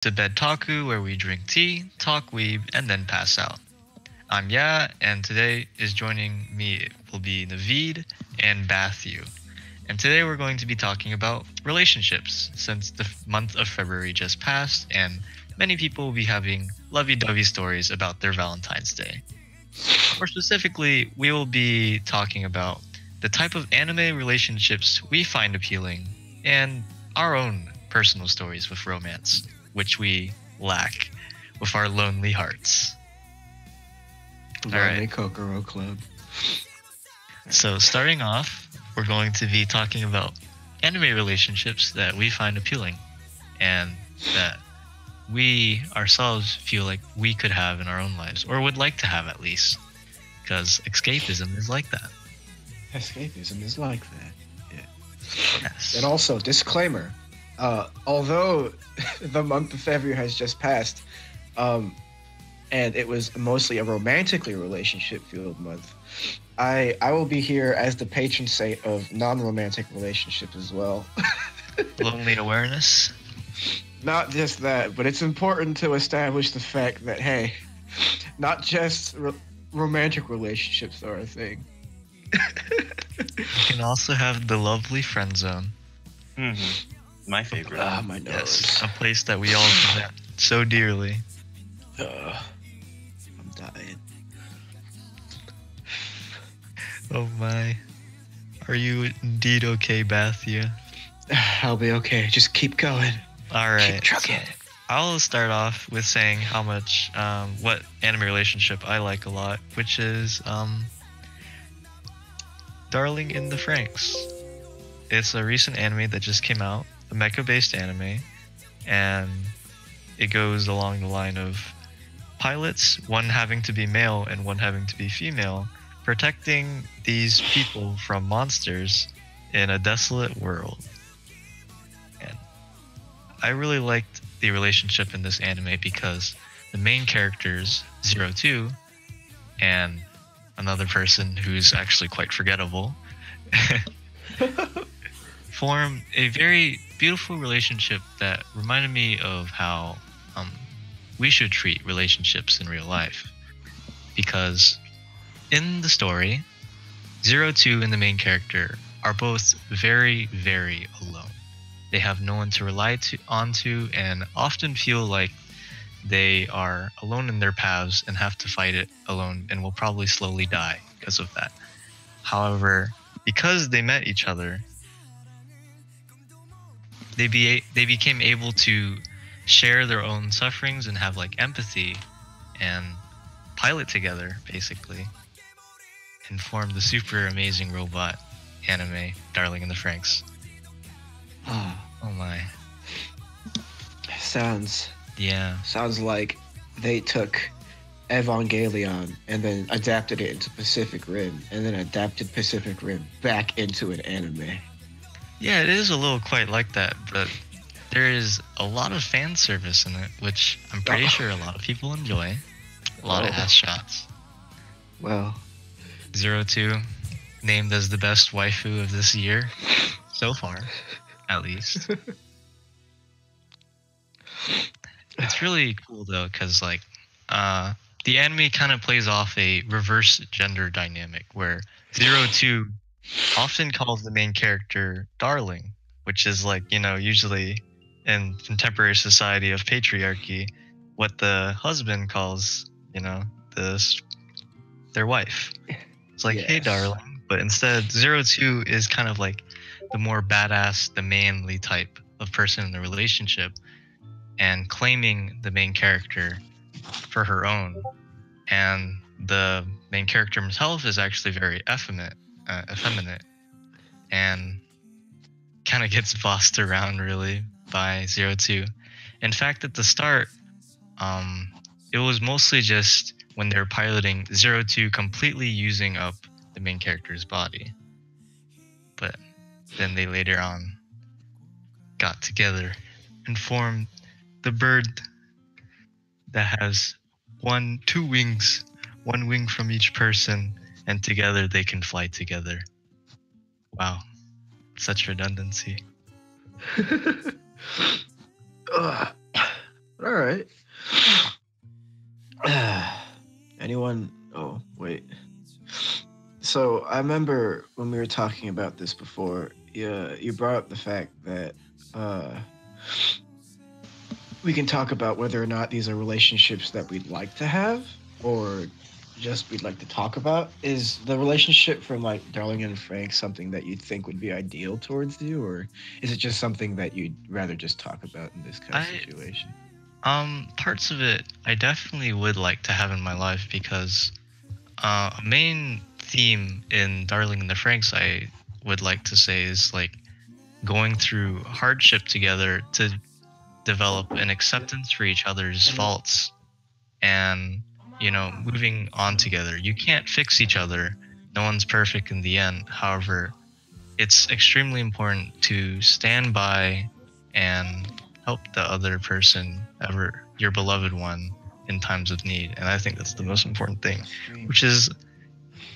to BedTaku, where we drink tea, talk weeb, and then pass out. I'm Ya, and today is joining me will be Navid and BedTaku. And today we're going to be talking about relationships, since the month of February just passed, and many people will be having lovey-dovey stories about their Valentine's Day. More specifically, we will be talking about the type of anime relationships we find appealing, and our own personal stories with romance, which we lack with our lonely hearts. Lonely Kokoro Club. So starting off, we're going to be talking about anime relationships that we find appealing and that we ourselves feel like we could have in our own lives, or would like to have at least, because escapism is like that. Escapism is like that. Yeah. Yes. And also, disclaimer, although the month of February has just passed, and it was mostly a romantically relationship-filled month, I will be here as the patron saint of non-romantic relationships as well. Lonely awareness? Not just that, but it's important to establish the fact that, hey, not just romantic relationships are a thing. You can also have the lovely friend zone. Mm-hmm. My favorite. My nose. Yes, a place that we all visit so dearly. I'm dying. Oh my. Are you indeed okay, Bathia? I'll be okay. Just keep going. Alright. Keep trucking. So I'll start off with saying how much, what anime relationship I like a lot, which is, Darling in the Franxx. It's a recent anime that just came out, a mecha-based anime, and it goes along the line of pilots, one having to be male and one having to be female, protecting these people from monsters in a desolate world. And I really liked the relationship in this anime because the main characters, 02, and another person who's actually quite forgettable, form a very beautiful relationship that reminded me of how we should treat relationships in real life. Because in the story, 02 and the main character are both very, very alone. They have no one to rely onto and often feel like they are alone in their paths and have to fight it alone and will probably slowly die because of that. However, because they met each other, they became able to share their own sufferings and have like empathy and pilot together basically and form the super amazing robot anime Darling in the Franxx. Oh my. Sounds Yeah. like they took Evangelion and then adapted it into Pacific Rim and then adapted Pacific Rim back into an anime. Yeah, it is a little quite like that, but there is a lot of fan service in it, which I'm pretty sure a lot of people enjoy. A lot of ass shots. Well, 02, named as the best waifu of this year, so far, at least. It's really cool though, because like, the anime kind of plays off a reverse gender dynamic where 02 often calls the main character darling, which is like, usually in contemporary society of patriarchy, what the husband calls, their wife. It's like, hey, yes. darling. But instead, 02 is kind of like the more badass, the manly type of person in the relationship and claiming the main character for her own. And the main character himself is actually very effeminate and kind of gets bossed around really by 02. In fact, at the start, it was mostly just when they were piloting 02 completely using up the main character's body. But then they later on got together and formed the bird that has two wings, one wing from each person, and together they can fly together. Wow, such redundancy. right. Anyone? Oh, wait. So I remember when we were talking about this before. Yeah, you brought up the fact that we can talk about whether or not these are relationships that we'd like to have, or just we'd like to talk about. Is the relationship from like Darling and Frank something that you think would be ideal towards you, or is it just something that you'd rather just talk about in this kind of situation? Parts of it I definitely would like to have in my life because a main theme in Darling and the Franks I would like to say is like going through hardship together to develop an acceptance for each other's faults and, moving on together. You can't fix each other. No one's perfect in the end. However, it's extremely important to stand by and help the other person, ever your beloved one, in times of need. And I think that's the most important thing, which is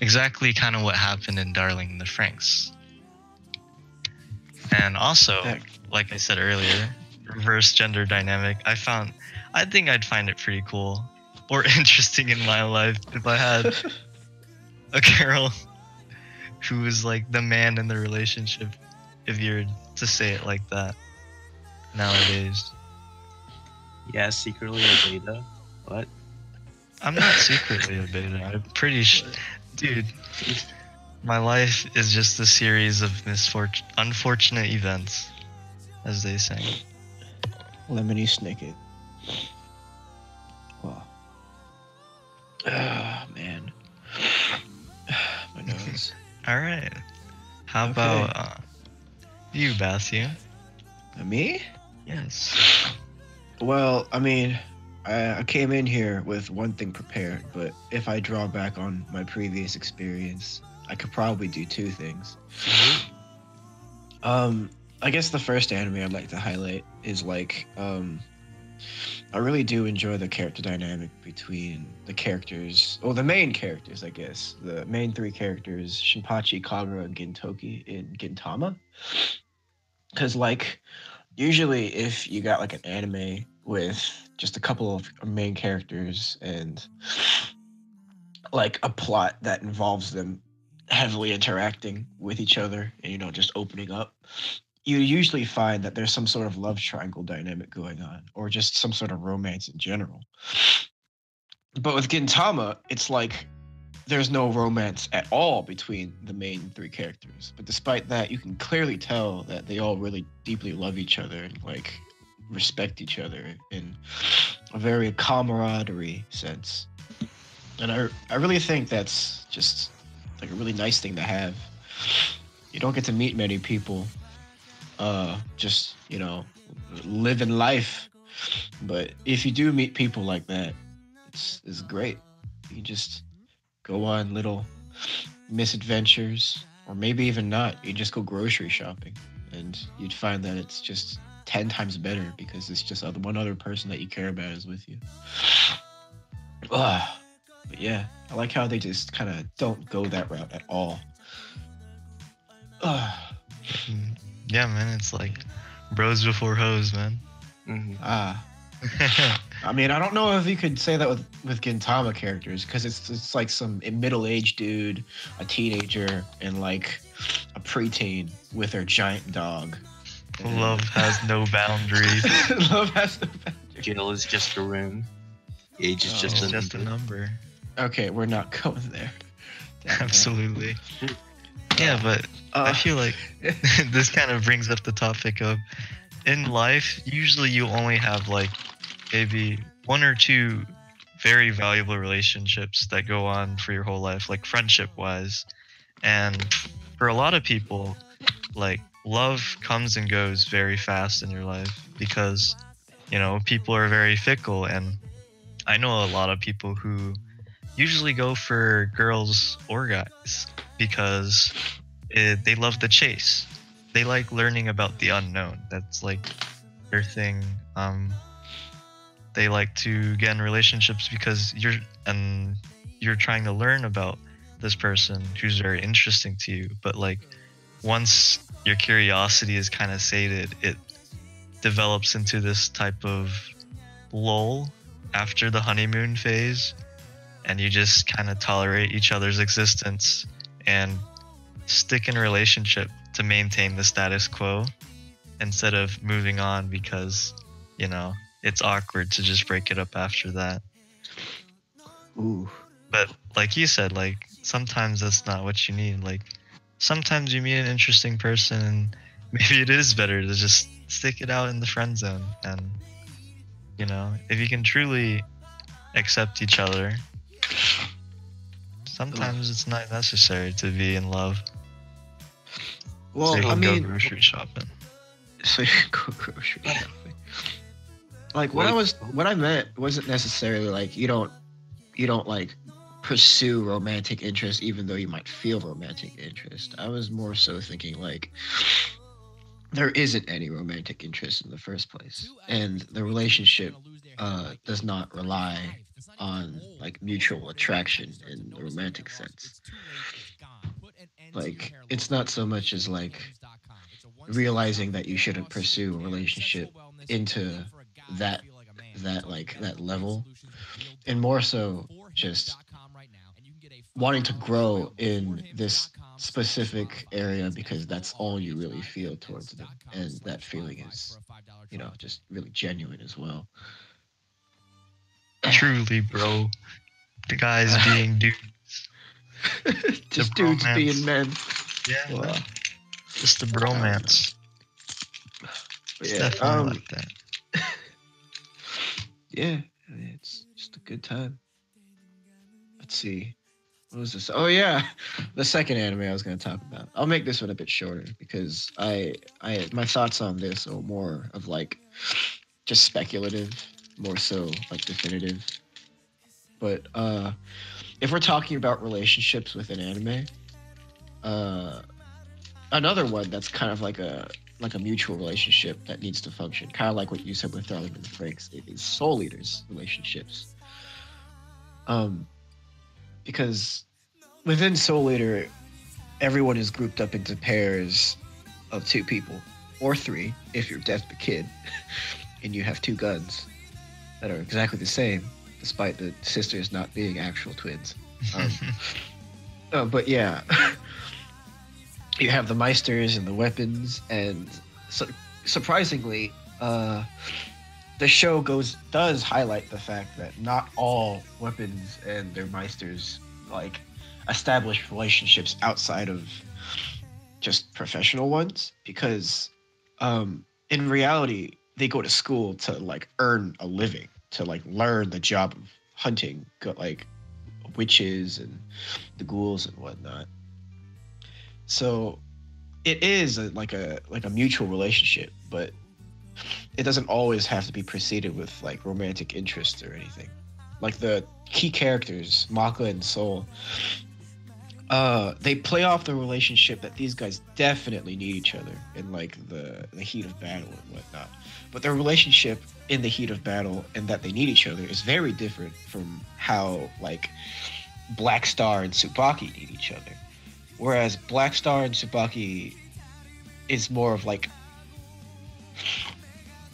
exactly kind of what happened in Darling and the Franks. And also, like I said earlier, reverse gender dynamic. I think I'd find it pretty cool or interesting in my life if I had a girl who was like the man in the relationship, if you're to say it like that nowadays. Yeah, secretly a beta. What? I'm not secretly a beta. I'm pretty dude. My life is just a series of unfortunate events, as they say. Lemony Snicket. Wow. Ah, man. My nose. All right. How about you, Matthew? Me? Yes. Well, I mean, I came in here with one thing prepared, but if I draw back on my previous experience, I could probably do two things. I guess the first anime I'd like to highlight is like, I really do enjoy the character dynamic between the characters, or the main characters, I guess. The main three characters, Shinpachi, Kagura, and Gintoki in Gintama. Because, like, usually if you got like an anime with just a couple of main characters and like a plot that involves them heavily interacting with each other and just opening up, you usually find that there's some sort of love triangle dynamic going on, or just some sort of romance in general. But with Gintama, it's like there's no romance at all between the main three characters. But despite that, you can clearly tell that they all really deeply love each other and like respect each other in a very camaraderie sense. And I really think that's just like a really nice thing to have. You don't get to meet many people just living life, but if you do meet people like that, it's great. You can just go on little misadventures, or maybe even not. You just go grocery shopping and you'd find that it's just 10 times better because it's just one other person that you care about is with you. But yeah, I like how they just kind of don't go that route at all. Yeah, man, it's like bros before hoes, man. Mm-hmm. I mean, I don't know if you could say that with Gintama characters, because it's like some middle-aged dude, a teenager, and like a preteen with their giant dog. Love has no boundaries. Love has no boundaries. Gil is just a room. Age is just a number. Okay, we're not going there. Absolutely. Yeah, but I feel like this kind of brings up the topic of, in life, usually you only have like maybe one or two very valuable relationships that go on for your whole life, like friendship wise. And for a lot of people, like love comes and goes very fast in your life because, people are very fickle. And I know a lot of people who usually go for girls or guys because they love the chase. They like learning about the unknown. That's like their thing. They like to get in relationships because you're trying to learn about this person who's very interesting to you. But like once your curiosity is kind of sated, it develops into this type of lull after the honeymoon phase, and you just kind of tolerate each other's existence and stick in a relationship to maintain the status quo instead of moving on because, you know, it's awkward to just break it up after that. Ooh. But like you said, like sometimes that's not what you need. Like sometimes you meet an interesting person and maybe it is better to just stick it out in the friend zone. And, you know, if you can truly accept each other, sometimes it's not necessary to be in love. Well, So you I can mean, go grocery shopping. so you can go grocery shopping. Like what I meant wasn't necessarily like you don't like pursue romantic interest even though you might feel romantic interest. I was more so thinking like there isn't any romantic interest in the first place, and the relationship does not rely on like mutual attraction in the romantic sense. Like it's not so much as like realizing that you shouldn't pursue a relationship into that that level, and more so just wanting to grow in this specific area because that's all you really feel towards them, and that feeling is, you know, just really genuine as well. Truly, bro. The guys being dudes. Just The dudes bromance. being men. Yeah, Well, man. Just the bromance. but It's yeah, definitely like that. yeah, it's just a good time. Let's see. What was this? Oh yeah, the second anime I was going to talk about. I'll make this one a bit shorter because I my thoughts on this are more of like just speculative, more so like definitive. But if we're talking about relationships within anime, uh, another one that's kind of like a mutual relationship that needs to function, kind of like what you said with Darling and the Franks, is soul eaters relationships. Um, because within Soul Eater, everyone is grouped up into pairs of two people, or three if you're Death the Kid, and you have two guns that are exactly the same, despite the sisters not being actual twins. But yeah, you have the Meisters and the weapons, and surprisingly, the show does highlight the fact that not all weapons and their Meisters like establish relationships outside of just professional ones, because in reality they go to school to like earn a living, to like learn the job of hunting like witches and the ghouls and whatnot. So it is like a mutual relationship, but it doesn't always have to be preceded with like romantic interest or anything. Like the key characters, Maka and Soul, they play off the relationship that these guys definitely need each other in like the heat of battle and whatnot. But their relationship in the heat of battle and that they need each other is very different from how like Black Star and Tsubaki need each other. Whereas Black Star and Tsubaki is more of like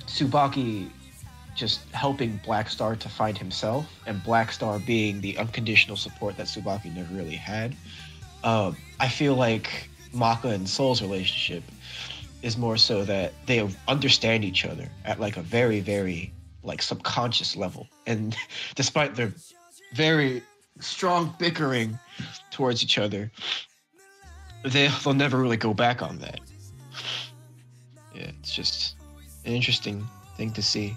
Tsubaki just helping Black Star to find himself, and Black Star being the unconditional support that Tsubaki never really had. I feel like Maka and Soul's relationship is more so that they understand each other at like a very, very like subconscious level, and despite their very strong bickering towards each other, they'll never really go back on that. Yeah, it's just an interesting thing to see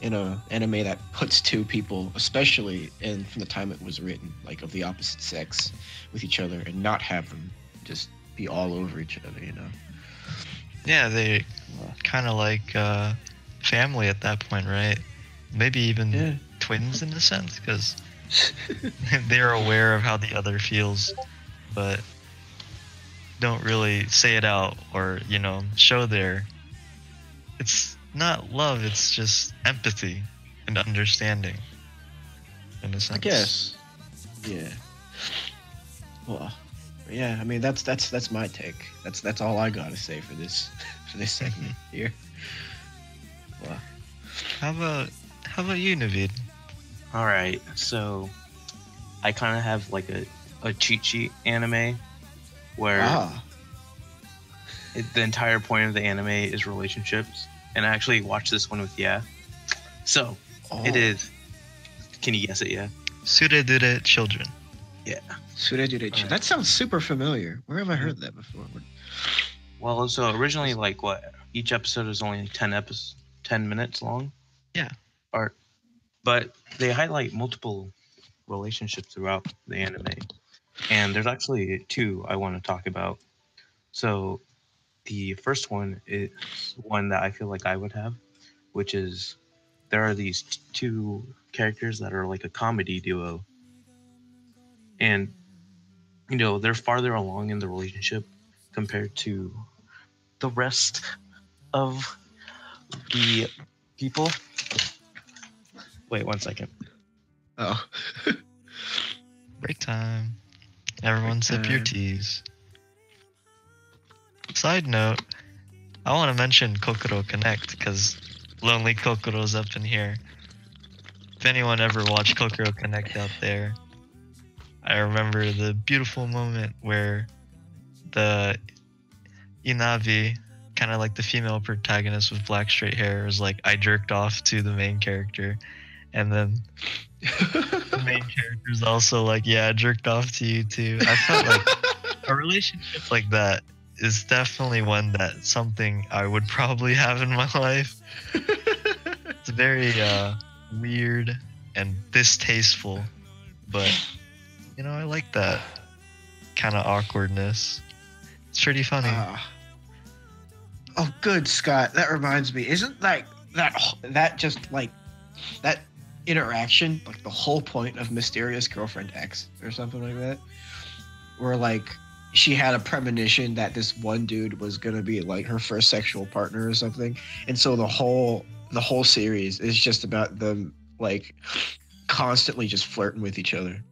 in a anime that puts two people, especially in from the time it was written, like of the opposite sex, with each other, and not have them just be all over each other, you know? Yeah, they kind of like family at that point, right? Maybe even twins in a sense, because they're aware of how the other feels, but don't really say it out or, you know, show their... It's not love, it's just empathy and understanding, in a sense. I guess. Yeah. Well, yeah, I mean that's my take. That's all I gotta say for this segment here. Well, How How about you, Navid? All right, so I kind of have like a cheat sheet anime where Ah. the entire point of the anime is relationships, and I actually watched this one with So it is. Can you guess it? Yeah. Suredure children. Yeah. Suredure. That sounds super familiar. Where have I heard that before? Well, so originally, like what? Each episode is only 10 minutes long. Yeah. But they highlight multiple relationships throughout the anime, and there's actually two I want to talk about. So the first one is one that I feel like I would have, which is there are these two characters that are like a comedy duo, and they're farther along in the relationship compared to the rest of the people. Wait 1 second. Oh. Break time. Everyone sip your teas. Side note, I want to mention Kokoro Connect because Lonely Kokoro's up in here. If anyone ever watched Kokoro Connect out there, I remember the beautiful moment where the Inavi, kind of like the female protagonist with black straight hair, was like, I jerked off to the main character. And then the main character's also like, yeah, I jerked off to you too. I felt like a relationship like that is definitely one that something I would probably have in my life. It's very weird and distasteful, but I like that kind of awkwardness. It's pretty funny. Oh, good, Scott. That reminds me. Isn't that just like that interaction, like the whole point of Mysterious Girlfriend X or something like that? Where like she had a premonition that this one dude was gonna be like her first sexual partner or something, and so the whole series is just about them like constantly just flirting with each other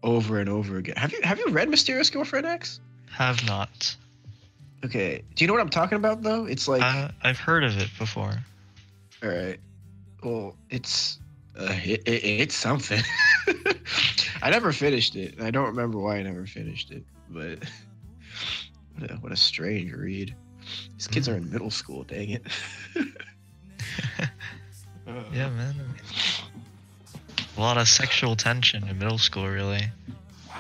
over and over again. Have you read Mysterious Girlfriend X? Have not. Okay. Do you know what I'm talking about though? It's like I've heard of it before. All right. Well, it's something. I never finished it. I don't remember why I never finished it, but what a strange read. These kids are in middle school, dang it. Yeah, man. A lot of sexual tension in middle school, really.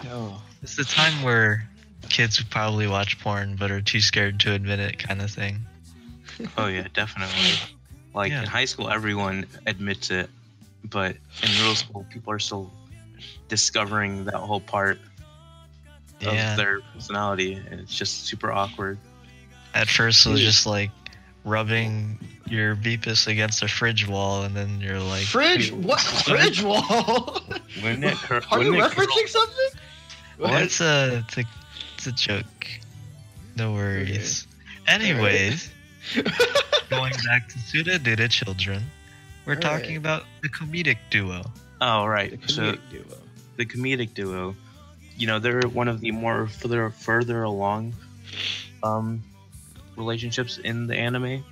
Oh. It's the time where kids would probably watch porn but are too scared to admit it, kind of thing. Oh yeah, definitely. Like in high school, everyone admits it, but in middle school, people are still discovering that whole part of their personality, and it's just super awkward. At first, it was just like rubbing your beepus against a fridge wall, and then you're like, "Fridge? What fridge wall? Are you referencing something?" Well, it's a joke. No worries. Okay. Anyways, going back to Suredure children, we're talking about the comedic duo. Oh, right. The comedic duo, they're one of the more further along relationships in the anime,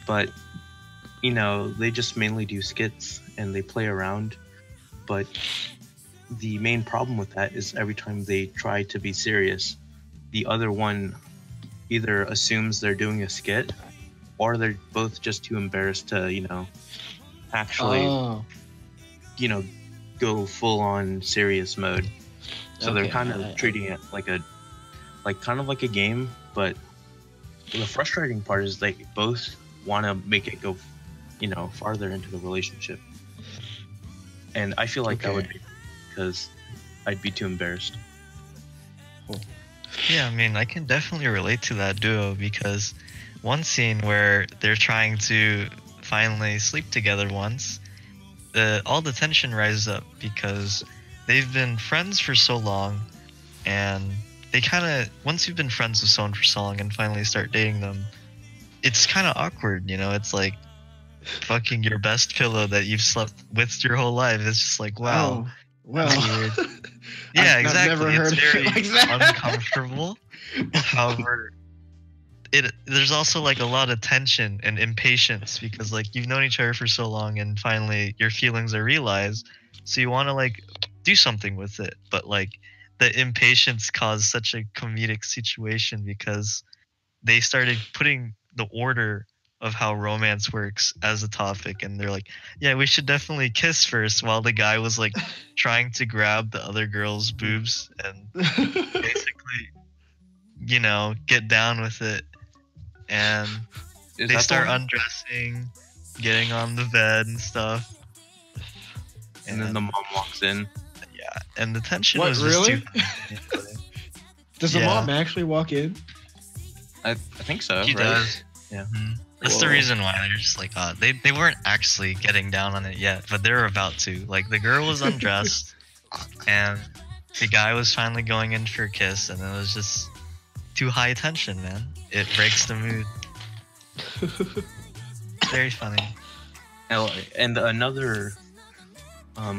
but they just mainly do skits and they play around. But the main problem with that is every time they try to be serious, the other one either assumes they're doing a skit, or they're both just too embarrassed to actually go full on serious mode. So they're kind of treating it like a game, but the frustrating part is they both want to make it go farther into the relationship, and I feel like that would be because I'd be too embarrassed. Yeah, I mean, I can definitely relate to that duo, because one scene where they're trying to finally sleep together once, all the tension rises up because they've been friends for so long, and they kind of, once you've been friends with someone for so long and finally start dating them, it's kind of awkward, it's like fucking your best pillow that you've slept with your whole life. It's just like, wow. Oh, well, weird. Yeah, exactly. I've never heard it's very of it like that. uncomfortable. However, there's also like a lot of tension and impatience because like you've known each other for so long and finally your feelings are realized, so you want to like do something with it, but like the impatience caused such a comedic situation because they started putting the order of how romance works as a topic, and they're like, yeah, we should definitely kiss first, while the guy was like trying to grab the other girl's boobs and basically, you know, get down with it. And Is they that the start one? undressing, getting on the bed and stuff. And then the mom walks in. yeah, and the tension What, was just really? too high. Does the Yeah. mom actually walk in? I think so. He right? does. Yeah. That's the Whoa. reason why they're just like, they weren't actually getting down on it yet, but they were about to. Like the girl was undressed, and the guy was finally going in for a kiss, and it was just too high tension, man. It breaks the mood. Very funny. And another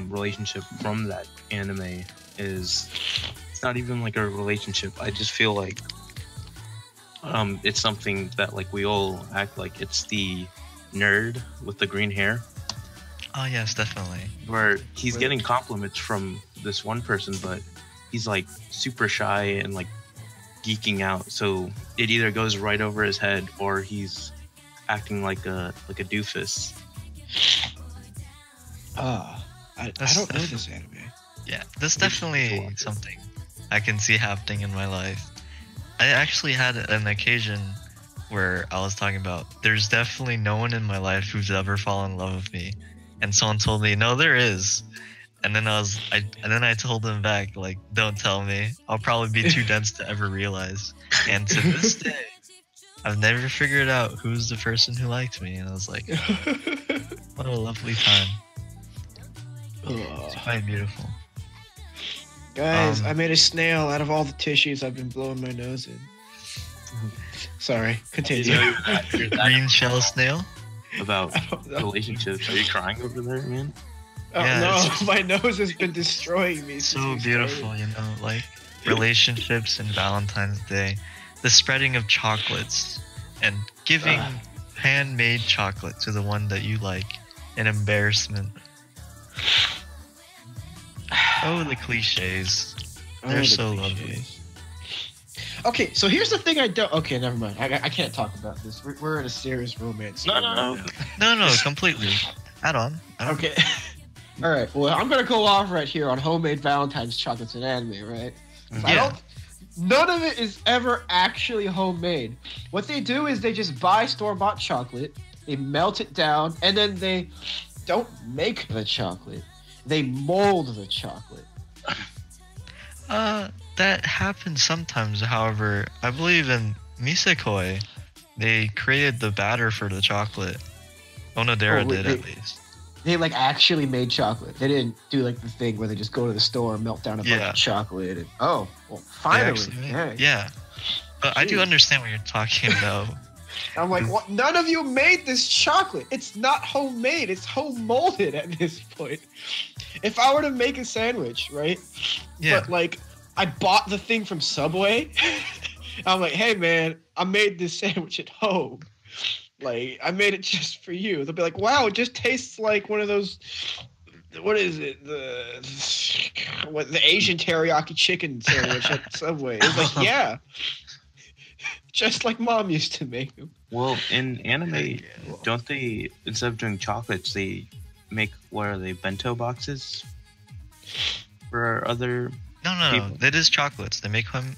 relationship from that anime is, it's not even like a relationship. I just feel like it's something that like we all act like. It's the nerd with the green hair, Oh yes, definitely. where he's Right. getting compliments from this one person, but he's like super shy and like geeking out. So it either goes right over his head or he's acting like a doofus. I That's don't know def- this anime. Yeah, that's should definitely watch it. something I can see happening in my life. I actually had an occasion where I was talking about there's definitely no one in my life who's ever fallen in love with me, and someone told me no, there is, and then I told them back like, don't tell me, I'll probably be too dense to ever realize. And to this day, I've never figured out who's the person who liked me, and I was like, what a lovely time. It's quite beautiful. Guys, Um, I made a snail out of all the tissues I've been blowing my nose in. Sorry, continue. Green shell snail. About I don't know. relationships. Are you crying over there, man? Oh, Yeah, no, it's- my nose has been destroying me. since So we beautiful, you know, like relationships and Valentine's Day, the spreading of chocolates, and giving handmade chocolate to the one that you like, an embarrassment. Oh, the cliches. started. They're the so cliches. lovely. Okay, so here's the thing I don't. Okay, never mind. I can't talk about this. We're in a serious romance. No, right no, now. No, completely. Add on. Okay. All right. Well, I'm gonna go off right here on homemade Valentine's chocolates and anime, right? I Yeah. don't. None of it is ever actually homemade. What they do is they just buy store-bought chocolate, they melt it down, and then they don't make the chocolate. They mold the chocolate. That happens sometimes. However, I believe in Nisekoi, they created the batter for the chocolate. Onodera Oh, wait, did at least. They like actually made chocolate. They didn't do like the thing where they just go to the store and melt down a bunch Yeah. of chocolate. And, oh, well, They finally. actually made- Dang. Yeah. But I do Jeez. understand what you're talking about. I'm like, what? None of you made this chocolate. It's not homemade. It's home molded at this point. If I were to make a sandwich, right? Yeah. But like, I bought the thing from Subway. I'm like, hey man, I made this sandwich at home. Like, I made it just for you. They'll be like, wow, it just tastes like one of those. What is it? The Asian teriyaki chicken sandwich at Subway. It's like, yeah. Just like mom used to make them. Well, in anime, don't they, instead of doing chocolates, they make, what are they, bento boxes for other? No. People. That is chocolates. They make them.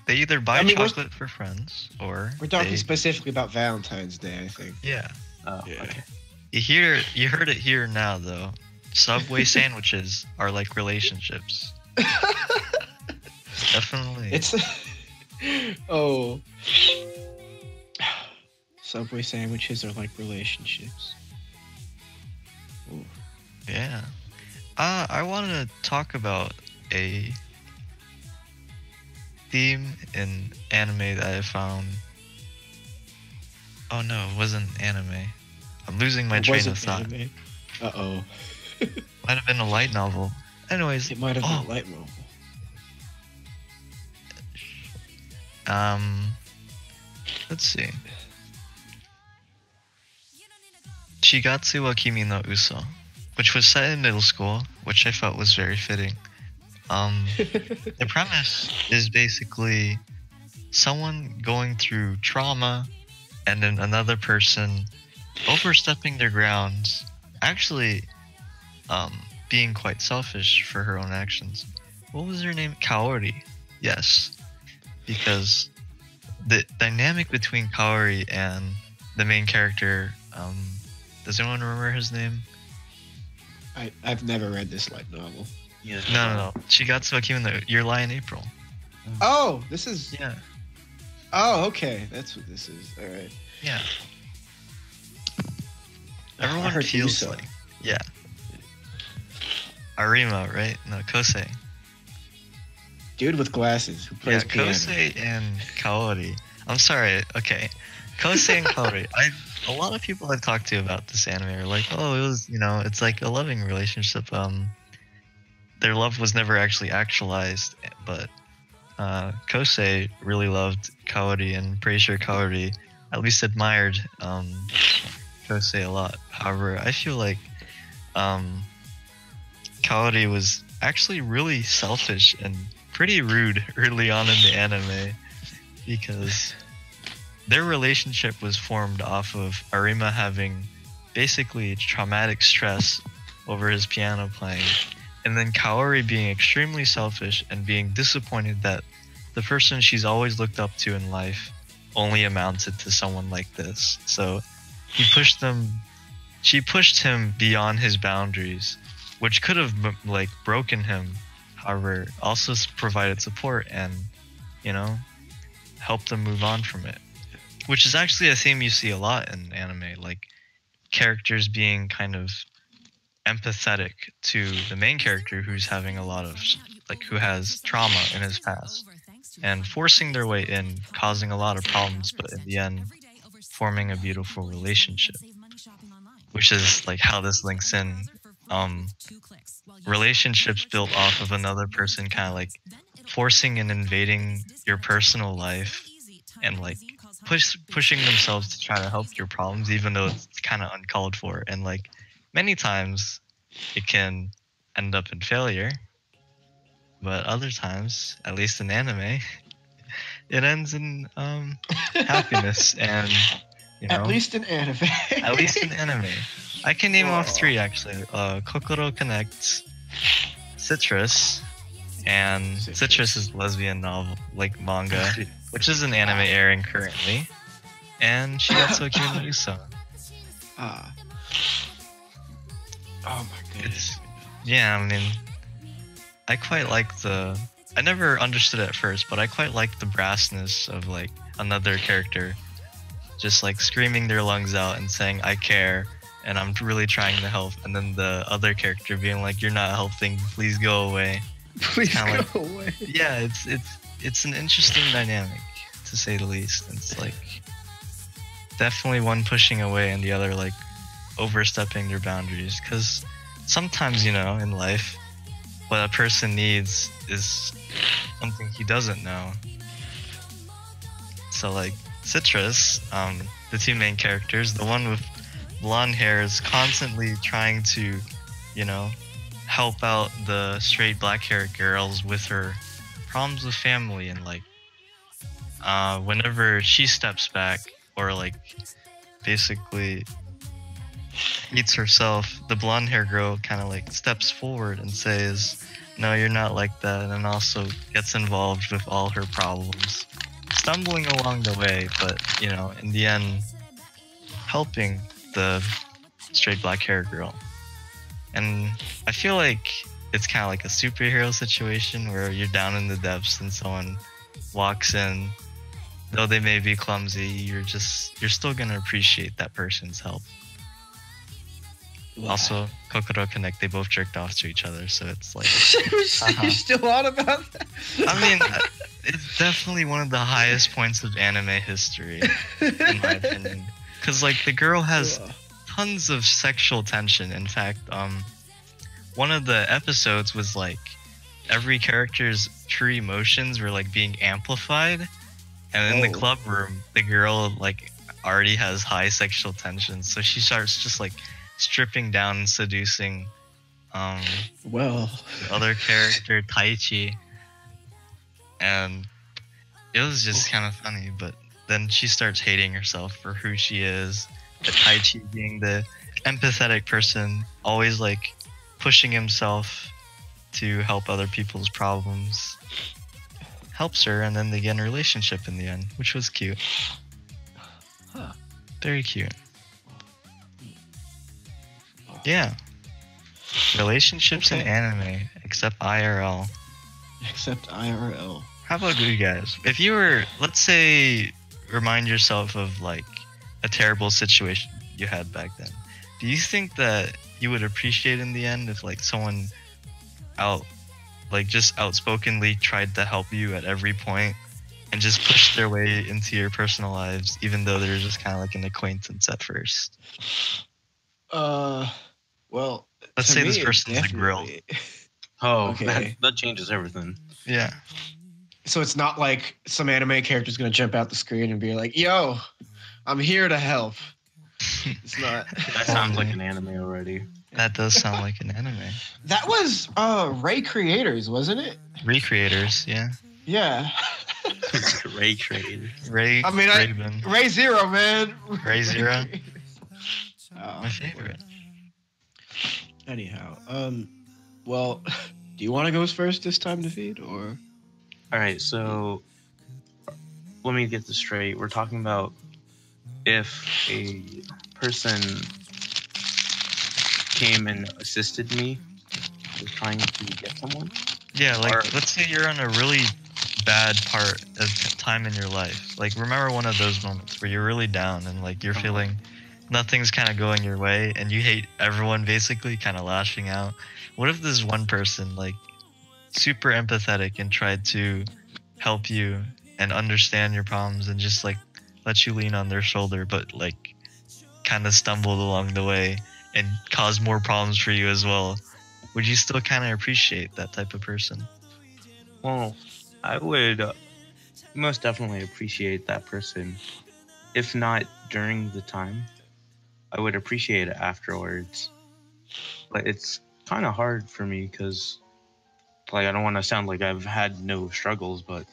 They either buy I mean, we're- chocolate for friends or We're talking they, specifically about Valentine's Day, I think. yeah. Oh, Yeah. okay. You heard it here now though. Subway sandwiches are like relationships. Definitely. It's oh, Subway sandwiches are like relationships. Ooh. Yeah. I wanted to talk about a theme in anime that I found. Oh no, it wasn't anime. I'm losing my It train wasn't of thought. anime. Uh-oh. Might have been a light novel. Anyways, It might have oh, been light novel. Let's see. Shigatsu wa Kimi no Uso, which was set in middle school, which I felt was very fitting. The premise is basically someone going through trauma and then another person overstepping their grounds, actually being quite selfish for her own actions. What was her name? Kaori. Yes. Because the dynamic between Kaori and the main character, does anyone remember his name? I've never read this light novel. Yeah. No. Shigatsu wa Kimi no Your Lie in April. Oh, this is. Yeah. Oh, okay. That's what this is. All right. Yeah. I Everyone heard feels Uso. like. Yeah. Arima, right? No, Kosei. Dude with glasses who Yeah, plays piano. Kosei and Kaori. I'm sorry. Okay. Kosei and Kaori. A lot of people I've talked to about this anime are like, oh, it was, it's like a loving relationship. Their love was never actually actualized, but Kosei really loved Kaori, and pretty sure Kaori at least admired Kosei a lot. However, I feel like Kaori was actually really selfish and pretty rude early on in the anime, because their relationship was formed off of Arima having basically traumatic stress over his piano playing, and then Kaori being extremely selfish and being disappointed that the person she's always looked up to in life only amounted to someone like this. So she pushed him beyond his boundaries, which could have like broken him. However, also provided support and, helped them move on from it. Which is actually a theme you see a lot in anime, like characters being kind of empathetic to the main character who's having a lot of, who has trauma in his past, and forcing their way in, causing a lot of problems, but in the end, forming a beautiful relationship. Which is like how this links in. Relationships built off of another person kind of like forcing and invading your personal life and like pushing themselves to try to help your problems, even though it's kind of uncalled for, and like many times it can end up in failure, but other times, at least in anime, it ends in happiness. And At least in anime. At least in anime. I can name off 3 actually. Kokoro Connects, Citrus, and Citrus is lesbian novel, like manga, which is an anime airing currently, and Shigatsu wa Kimi no Uso. Ah. Oh my goodness. Yeah, I mean, I quite like I never understood it at first, but I quite like the brassness of like another character just like screaming their lungs out and saying, I care, and I'm really trying to help, and then the other character being like, you're not helping, please go away. Please Kinda go away. Yeah, it's an interesting dynamic, to say the least. It's like definitely one pushing away and the other like overstepping their boundaries, because sometimes, in life, what a person needs is something he doesn't know. So like Citrus, the 2 main characters, the one with blonde hair is constantly trying to, help out the straight black haired girls with her problems with family, and like whenever she steps back or like basically meets herself, the blonde hair girl kind of like steps forward and says, no, you're not like that, and then also gets involved with all her problems, stumbling along the way, but in the end helping the straight black hair girl. And I feel like it's kind of like a superhero situation where you're down in the depths and someone walks in, though they may be clumsy, you're still gonna appreciate that person's help. Wow. Also, Kokoro Connect, they both jerked off to each other, so it's like You're still on about that? I mean, it's definitely one of the highest points of anime history, in my opinion. Because, like, the girl has tons of sexual tension. In fact, one of the episodes was, like, every character's true emotions were, like, being amplified. And in the Oh. club room, the girl like already has high sexual tension, so she starts just like stripping down and seducing Well. the other character, Taichi. And it was just kind of funny, but then she starts hating herself for who she is. The Taichi being the empathetic person, always like pushing himself to help other people's problems, helps her, and then they get in a relationship in the end, which was cute. Huh. Very cute. Yeah. Relationships in Okay. anime, except IRL. Except IRL. How about you guys? If you were, let's say, remind yourself of like a terrible situation you had back then. Do you think that you would appreciate in the end if like someone just outspokenly tried to help you at every point and just pushed their way into your personal lives, even though they were just kind of like an acquaintance at first? Well, Let's to say me, this it person's the grill. definitely- Oh, Okay. that changes everything. Yeah. So it's not like some anime character's gonna jump out the screen and be like, "Yo, I'm here to help." It's not. That sounds like an anime already. That does sound like an anime. That was Ray Creators, wasn't it? Recreators, yeah. Yeah. Ray Trade. Ray I mean, Craven, Ray Zero, man. Ray Zero? Creators. Oh, my favorite. Anyhow, well, do you want to go first this time, Navid, or? All right, so let me get this straight. We're talking about if a person came and assisted me with trying to get someone. Yeah, like Or- let's say you're on a really bad part of time in your life. Like remember one of those moments where you're really down and like you're feeling nothing's kind of going your way and you hate everyone basically, kind of lashing out. What if this one person like super empathetic and tried to help you and understand your problems and just like let you lean on their shoulder, but like kind of stumbled along the way and caused more problems for you as well? Would you still kind of appreciate that type of person? Well, I would most definitely appreciate that person. If not during the time, I would appreciate it afterwards. But it's kind of hard for me because, like, I don't want to sound like I've had no struggles, but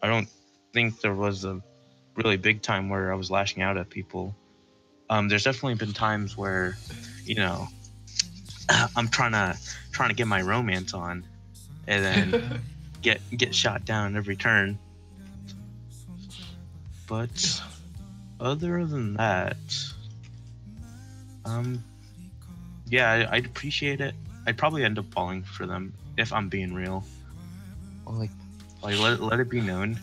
I don't think there was a really big time where I was lashing out at people. There's definitely been times where, you know, I'm trying to get my romance on, and then get shot down every turn. But other than that, yeah, I'd appreciate it. I'd probably end up falling for them if I'm being real. Or like let it be known.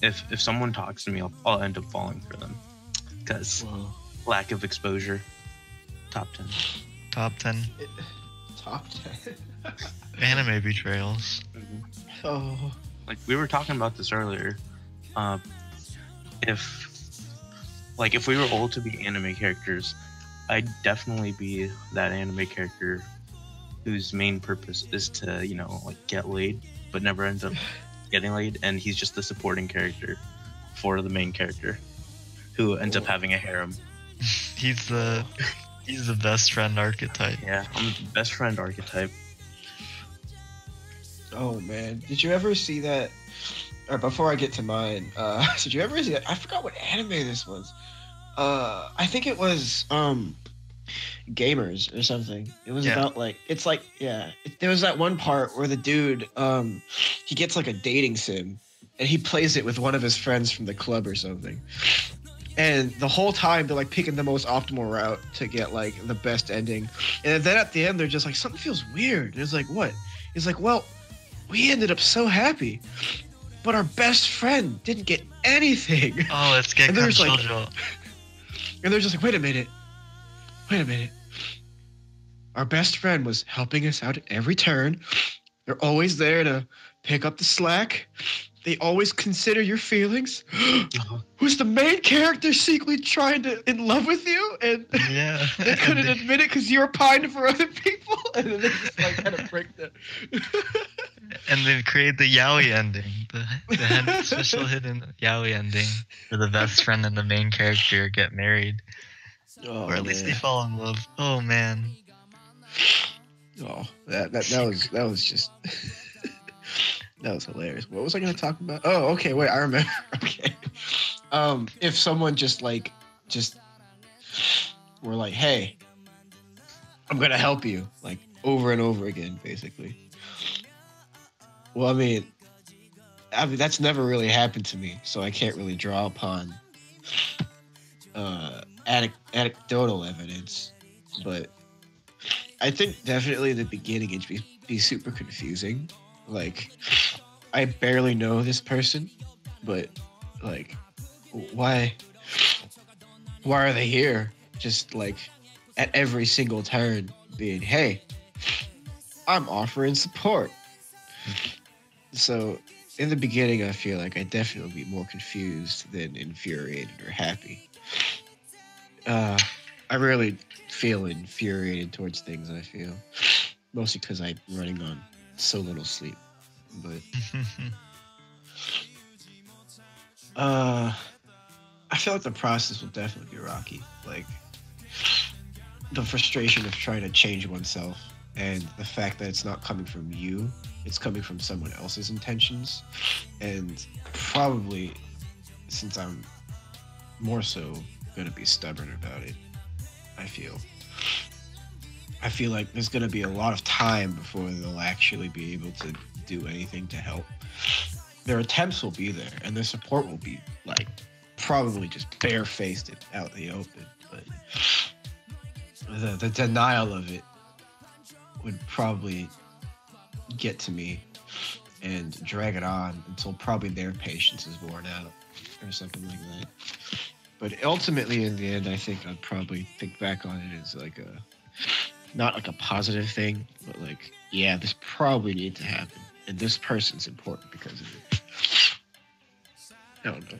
If someone talks to me, I'll end up falling for them because lack of exposure. Top 10. Top 10 Top 10. anime betrayals. Oh. Like we were talking about this earlier. If we were all to be anime characters, I'd definitely be that anime character whose main purpose is to, you know, like get laid, but never ends up getting laid, and he's just the supporting character for the main character who ends up having a harem. He's the best friend archetype. Yeah, I'm the best friend archetype. Oh man, did you ever see that? Or before I get to mine, did you ever see that? I forgot what anime this was. I think it was Gamers or something. It was about like there was that one part where the dude he gets like a dating sim and he plays it with one of his friends from the club or something. And the whole time they're like picking the most optimal route to get like the best ending. And then at the end they're just like, something feels weird. And it's like, what? He's like, well, we ended up so happy, but our best friend didn't get anything. Oh, let's get And there's like- Kanshoujo. And they're just like, wait a minute. Our best friend was helping us out at every turn. They're always there to pick up the slack. They always consider your feelings. Who's the main character secretly trying to in love with you? And Yeah. they couldn't admit it because you were pining for other people. And then they just like kind of break that. And they create the yaoi ending, the special hidden yaoi ending where the best friend and the main character get married, Oh or at least they man. fall in love. Oh man, Oh, that was just that was hilarious. What was I gonna talk about? Oh, okay, wait, I remember. Okay. If someone just were like, hey, I'm gonna help you, like over and over again, basically. Well, I mean that's never really happened to me, so I can't really draw upon anecdotal evidence. But I think definitely in the beginning it'd be super confusing. Like, I barely know this person, but like, why are they here? Just like at every single turn, being, hey, I'm offering support. So in the beginning, I feel like I'd definitely be more confused than infuriated or happy. I rarely feel infuriated towards things, I feel. Mostly because I'm running on so little sleep. But I feel like the process will definitely be rocky. Like, the frustration of trying to change oneself and the fact that it's not coming from you, it's coming from someone else's intentions. And probably, since I'm more so gonna be stubborn about it, I feel like there's gonna be a lot of time before they'll actually be able to do anything to help. Their attempts will be there, and their support will be like probably just barefaced and out in the open. But the denial of it would probably get to me and drag it on until probably their patience is worn out or something like that. But ultimately, in the end, I think I'd probably think back on it as like not like a positive thing, but like, yeah, this probably needs to happen, and this person's important because of it. I don't know.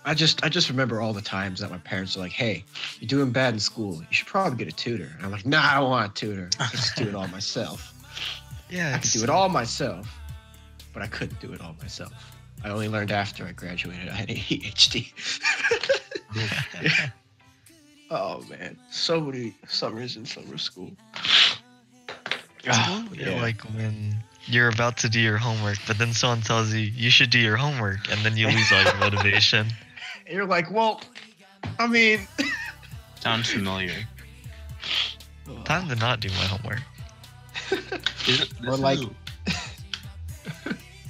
I just remember all the times that my parents are like, "Hey, you're doing bad in school. You should probably get a tutor." And I'm like, "Nah, I don't want a tutor. I can just do it all myself." yeah, I could do it all myself, but I couldn't do it all myself. I only learned after I graduated. I had ADHD. Oh man, so many summers in summer school. Like when you're about to do your homework, but then someone tells you should do your homework, and then you lose like motivation. And you're like, well, I mean, Sounds familiar. Time to not do my homework. Or like,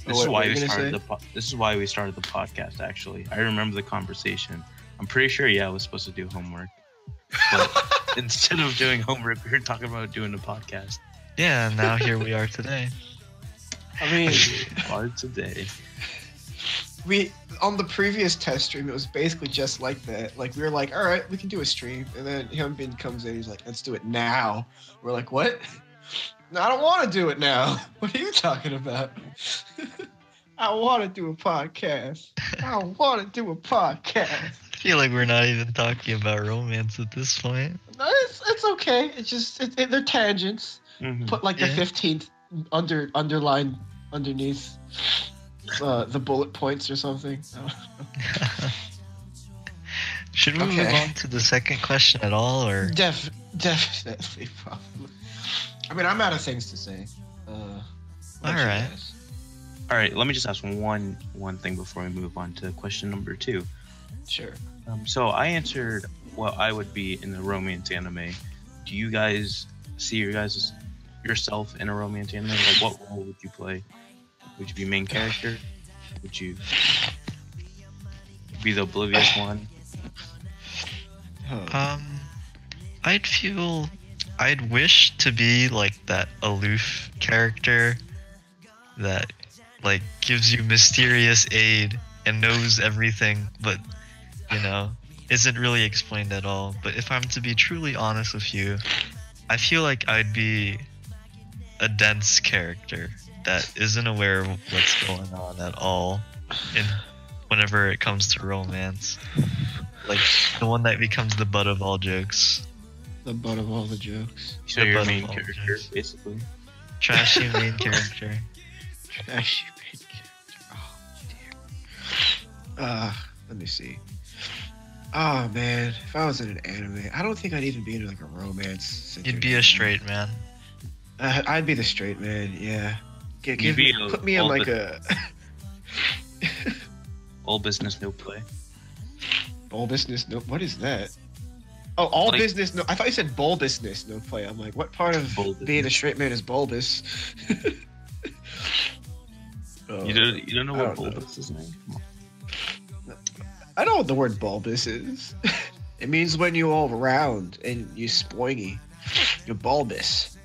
This is why we started this is why we started the podcast. Actually, I remember the conversation. I'm pretty sure, yeah, I was supposed to do homework, but instead of doing homework, we were talking about doing a podcast. Yeah, and now here we are today. I mean, today. we on the previous test stream, it was basically just like that. Like, we were like, all right, we can do a stream, and then Hyunbin comes in, he's like, let's do it now. We're like, what? No, I don't want to do it now. What are you talking about? I want to do a podcast. I want to do a podcast. I feel like we're not even talking about romance at this point. No, it's okay. It's just they're tangents. Mm-hmm. Put like the 15th underline underneath the bullet points or something. Should we move on to the second question at all, or definitely, probably. I mean, I'm out of things to say. All right. All right. Let me just ask one thing before we move on to question number 2. Sure. So I answered what I would be in the romance anime. Do you guys see yourself in a romance anime? Like, what role would you play? Would you be main character? Would you be the oblivious one? I'd wish to be like that aloof character that like gives you mysterious aid and knows everything, but isn't really explained at all. But if I'm to be truly honest with you, I feel like I'd be a dense character that isn't aware of what's going on at all whenever it comes to romance. Like the one that becomes the butt of all jokes. The butt of all the jokes. So you're main character, basically. Trashy main character. Trashy main character. Oh dear. Let me see. Oh man, if I was in an anime, I don't think I'd even be in like a romance situation. You'd be a straight man. I'd be the straight man. Yeah. You'd Put me in like a all business, no play. all business. No, what is that? Oh, all Like- business. No, I thought you said bulbousness. No play. I'm like, what part of Bulbous. being a straight man is bulbous? You don't know I what don't know. bulbous is, man? Come on. I know what the word bulbous is. It means when you're all round and you're spoingy. You're bulbous.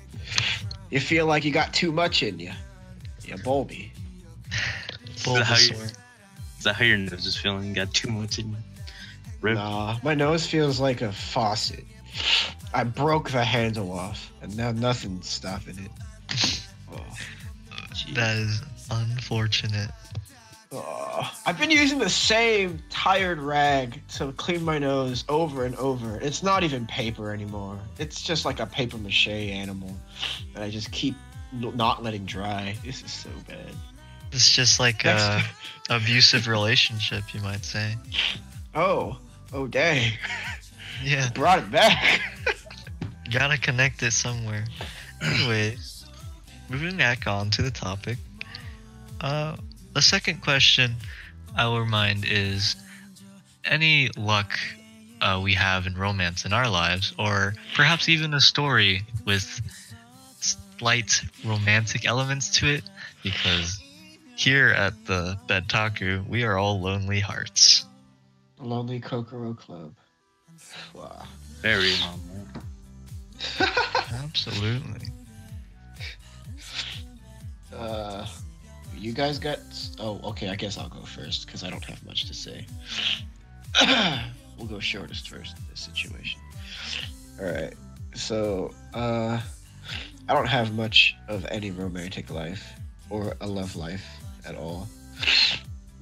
You feel like you got too much in you. You're bulby. Is that how you- Bulbasaur. Is that how your nose is feeling? You got too much in you? Rip. Nah, my nose feels like a faucet. I broke the handle off, and now nothing's stopping it. Oh. That is unfortunate. Oh, I've been using the same tired rag to clean my nose over and over. It's not even paper anymore. It's just like a paper mache animal that I just keep not letting dry. This is so bad. It's just like a Next- abusive relationship, you might say. Oh dang. Yeah, Brought it back. gotta connect it somewhere. Anyways, moving back on to the topic. The second question I will remind is any luck we have in romance in our lives, or perhaps even a story with slight romantic elements to it, because here at the BedTaku, we are all lonely hearts. Lonely Kokoro Club. Wow. Very long, man. Absolutely. You guys got... Oh, okay, I guess I'll go first, because I don't have much to say. We'll go shortest first in this situation. Alright, so, I don't have much of any romantic life, or a love life at all.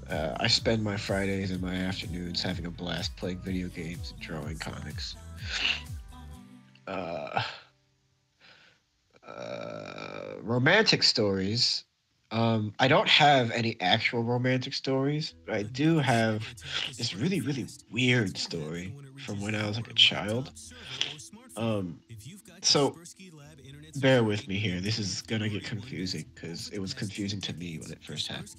I spend my Fridays and my afternoons having a blast playing video games and drawing comics. Romantic stories. I don't have any actual romantic stories, but I do have this really, really weird story from when I was like a child. So bear with me here. This is gonna get confusing because it was confusing to me when it first happened.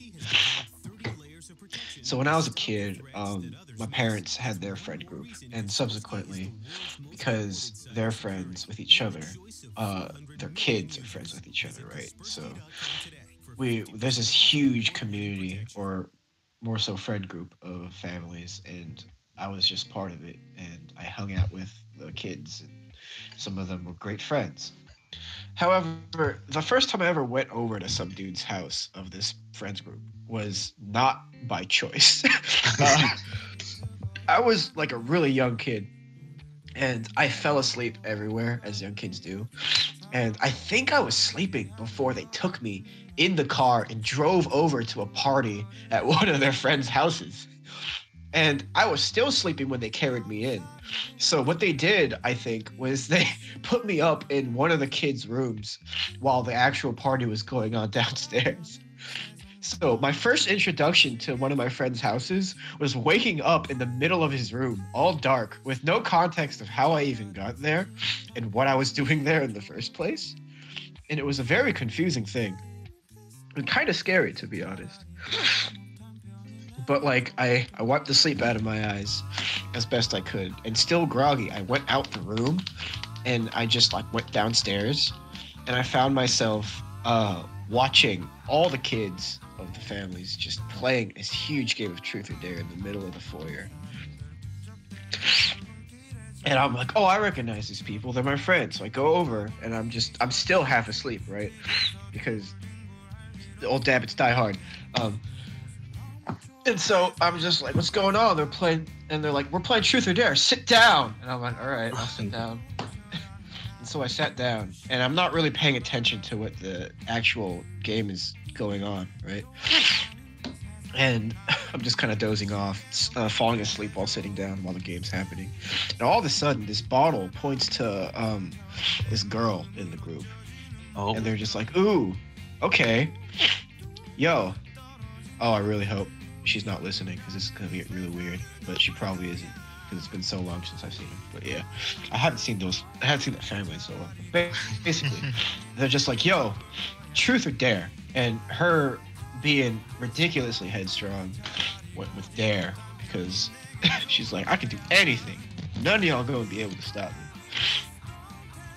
So when I was a kid, my parents had their friend group, and subsequently, because they're friends with each other, their kids are friends with each other, right? So there's this huge community, or more so friend group of families, and I was just part of it, and I hung out with the kids, and some of them were great friends. However, the first time I ever went over to some dude's house of this friends group was not by choice. I was like a really young kid, and I fell asleep everywhere, as young kids do. And I think I was sleeping before they took me in the car and drove over to a party at one of their friends' houses. And I was still sleeping when they carried me in. So what they did, I think, was they put me up in one of the kids' rooms while the actual party was going on downstairs. So my first introduction to one of my friend's houses was waking up in the middle of his room, all dark, with no context of how I even got there and what I was doing there in the first place. And it was a very confusing thing. And kind of scary, to be honest. But like I wiped the sleep out of my eyes as best I could, and still groggy, I went out the room and I just like went downstairs, and I found myself watching all the kids of the families just playing this huge game of truth or dare in the middle of the foyer. And I'm like, oh, I recognize these people. They're my friends. So I go over, and I'm still half asleep, right? Because the old dabbits die hard. And so I'm just like, what's going on? They're playing, and they're like, we're playing truth or dare. Sit down. And I'm like, all right, I'll sit down. And so I sat down, and I'm not really paying attention to what the actual game is going on, right? And I'm just kind of dozing off, falling asleep while sitting down while the game's happening. And all of a sudden, this bottle points to this girl in the group. Oh, And they're just like, ooh, okay. yo. Oh, I really hope she's not listening because this is gonna be really weird. But she probably isn't because it's been so long since I've seen her. But yeah, I haven't seen that family in so long. Basically, they're just like, yo, truth or dare, and her being ridiculously headstrong went with dare because she's like, I can do anything. None of y'all gonna be able to stop me.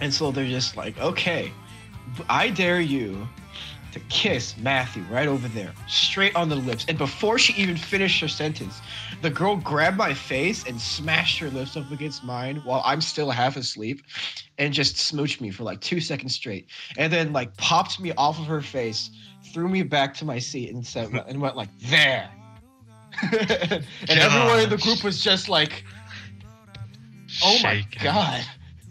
And so they're just like, okay, I dare you to kiss Matthew right over there, straight on the lips. And before she even finished her sentence, the girl grabbed my face and smashed her lips up against mine while I'm still half asleep and just smooched me for like 2 seconds straight. And then like popped me off of her face, threw me back to my seat and said, and went like, there. And everyone in the group was just like, oh my God.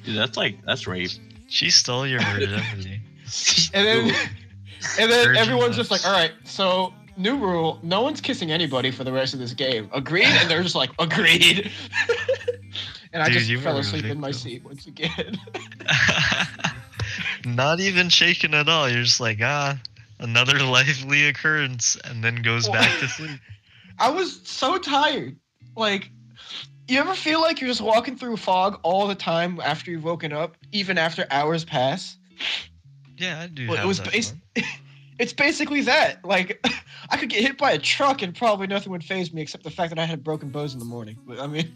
Dude, that's rape. She stole your virginity. And then everyone's just like, all right, so new rule, no one's kissing anybody for the rest of this game. Agreed? And they're just like, agreed. And I just fell asleep in my seat once again. Not even shaken at all. You're just like, another lively occurrence, and then goes back to sleep. I was so tired. Like, you ever feel like you're just walking through fog all the time after you've woken up, even after hours pass? Yeah, I do. Well, it's basically that. Like, I could get hit by a truck and probably nothing would faze me except the fact that I had broken bones in the morning. But I mean,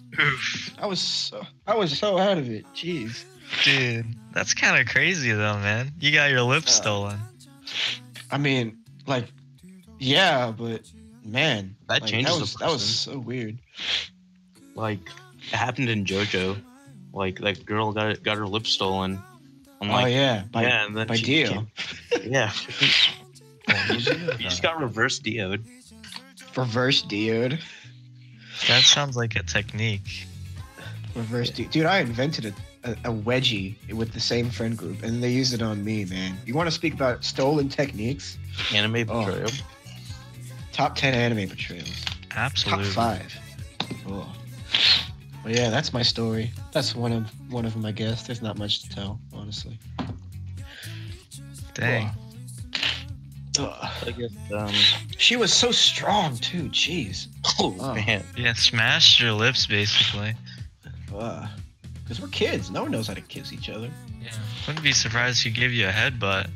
I was so out of it. Jeez. Dude, that's kind of crazy though, man. You got your lips stolen. I mean, like, yeah, but man, that changes. That was so weird. Like, it happened in JoJo. Like, that girl got her lips stolen. I'm like, oh yeah, by Dio. Yeah. He just got reverse DO'd. Reverse DO'd? That sounds like a technique. Reverse DO'd. Dude, I invented a wedgie with the same friend group, and they used it on me, man. You want to speak about stolen techniques? Anime betrayal. Top 10 anime betrayals. Absolutely. Top 5. Oh. Well, yeah, that's my story. That's one of them, I guess. There's not much to tell, honestly. Dang. I guess, she was so strong too. Jeez. Oh man. Yeah, smashed your lips basically. Because we're kids. No one knows how to kiss each other. Yeah. Wouldn't be surprised if she gave you a headbutt.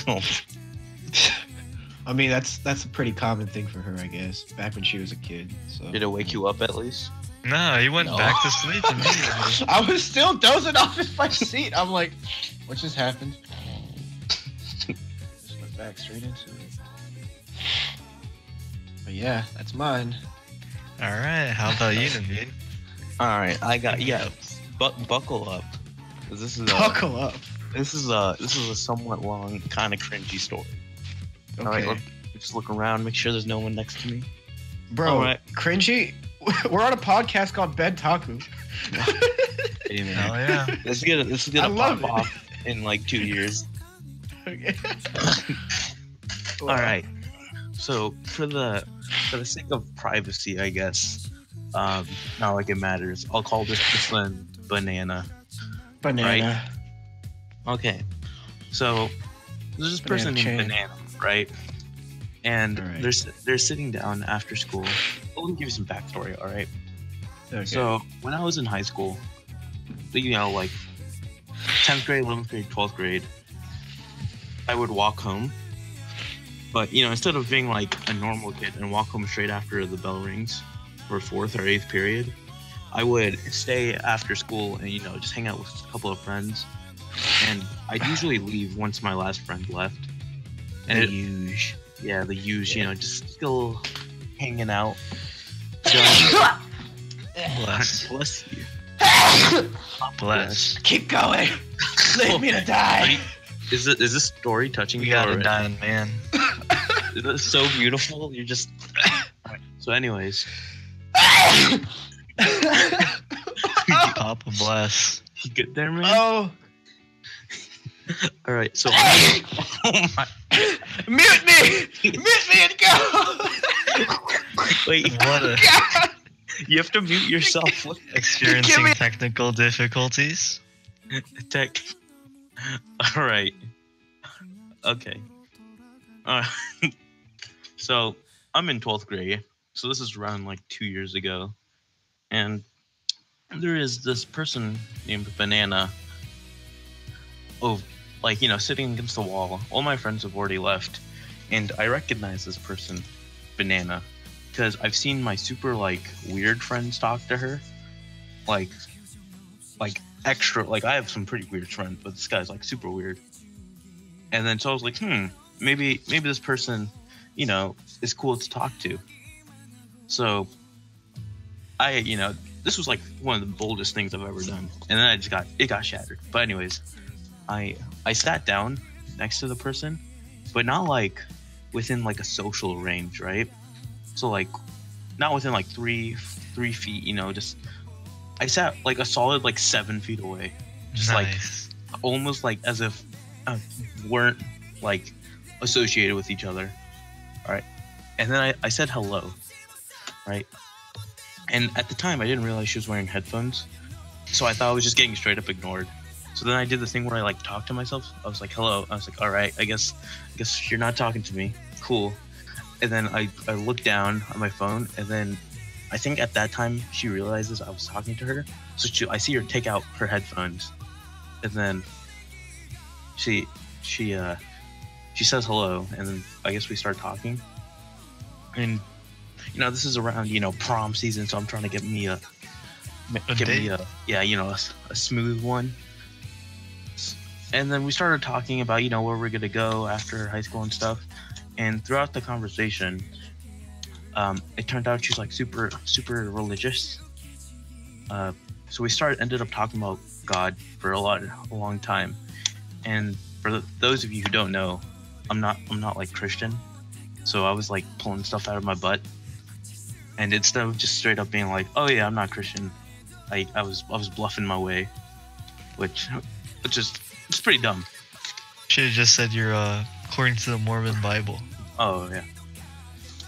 Oh. I mean, that's a pretty common thing for her, I guess. Back when she was a kid. So. Did it wake you up at least? No, he went back to sleep immediately. I was still dozing off in my seat. I'm like, what just happened? Just went back straight into it. But yeah, that's mine. All right, how about you, Navid? All right, I got buckle up. This is buckle up. This is a somewhat long, kind of cringy story. Okay. All right, just look around, make sure there's no one next to me. Bro, right. Cringy. We're on a podcast called BedTaku. Hey, man. Hell yeah. This is gonna pop off in like 2 years. Okay. All right. So for the sake of privacy, I guess, not like it matters. I'll call this person Banana. Banana. Right? Okay. So there's this person named Banana, right? And they're sitting down after school. Let me give you some backstory, all right? Okay. So when I was in high school, you know, like 10th grade, 11th grade, 12th grade, I would walk home. But, you know, instead of being like a normal kid and walk home straight after the bell rings for 4th or 8th period, I would stay after school and, you know, just hang out with a couple of friends. And I'd usually leave once my last friend left. And the huge, you know, just still hanging out. Bless you. Bless. Keep going. Leave me to die. Is this story touching you? You got a dying man. Is this so beautiful? You're just. So, anyways. Papa bless. You get there, man? Oh. All right, so. Oh my. Mute me and go. Wait, what a. God. You have to mute yourself. Experiencing technical difficulties. All right. Okay. So I'm in 12th grade. So this is around like 2 years ago. And there is this person named Banana, oh, like, sitting against the wall. All my friends have already left. And I recognize this person, Banana, because I've seen my super, like, weird friends talk to her. Like extra, like, I have some pretty weird friends, but this guy's, like, super weird. And then so I was like, maybe this person, is cool to talk to. So this was like one of the boldest things I've ever done. And then it got shattered. But anyways, I sat down next to the person, but not like within like a social range, right? So like not within like three feet, just I sat like a solid like 7 feet away. Just Nice. like almost like as if weren't like associated with each other. All right. And then I said hello, right? And at the time, I didn't realize she was wearing headphones. So I thought I was just getting straight up ignored. So then I did the thing where I like talked to myself. I was like, hello. I was like, all right, I guess you're not talking to me. Cool. And then I looked down on my phone, and then I think at that time she realizes I was talking to her. So I see her take out her headphones, and then she says hello, and then I guess we start talking. And this is around prom season, so I'm trying to get me a smooth one. And then we started talking about where we're gonna go after high school and stuff. And throughout the conversation, it turned out she's like super religious. So we ended up talking about God for a long time. And for those of you who don't know, I'm not like Christian, so I was like pulling stuff out of my butt. And instead of just straight up being like, "Oh yeah, I'm not Christian," I was bluffing my way, which is it's pretty dumb. Should have just said you're according to the Mormon Bible. Oh yeah.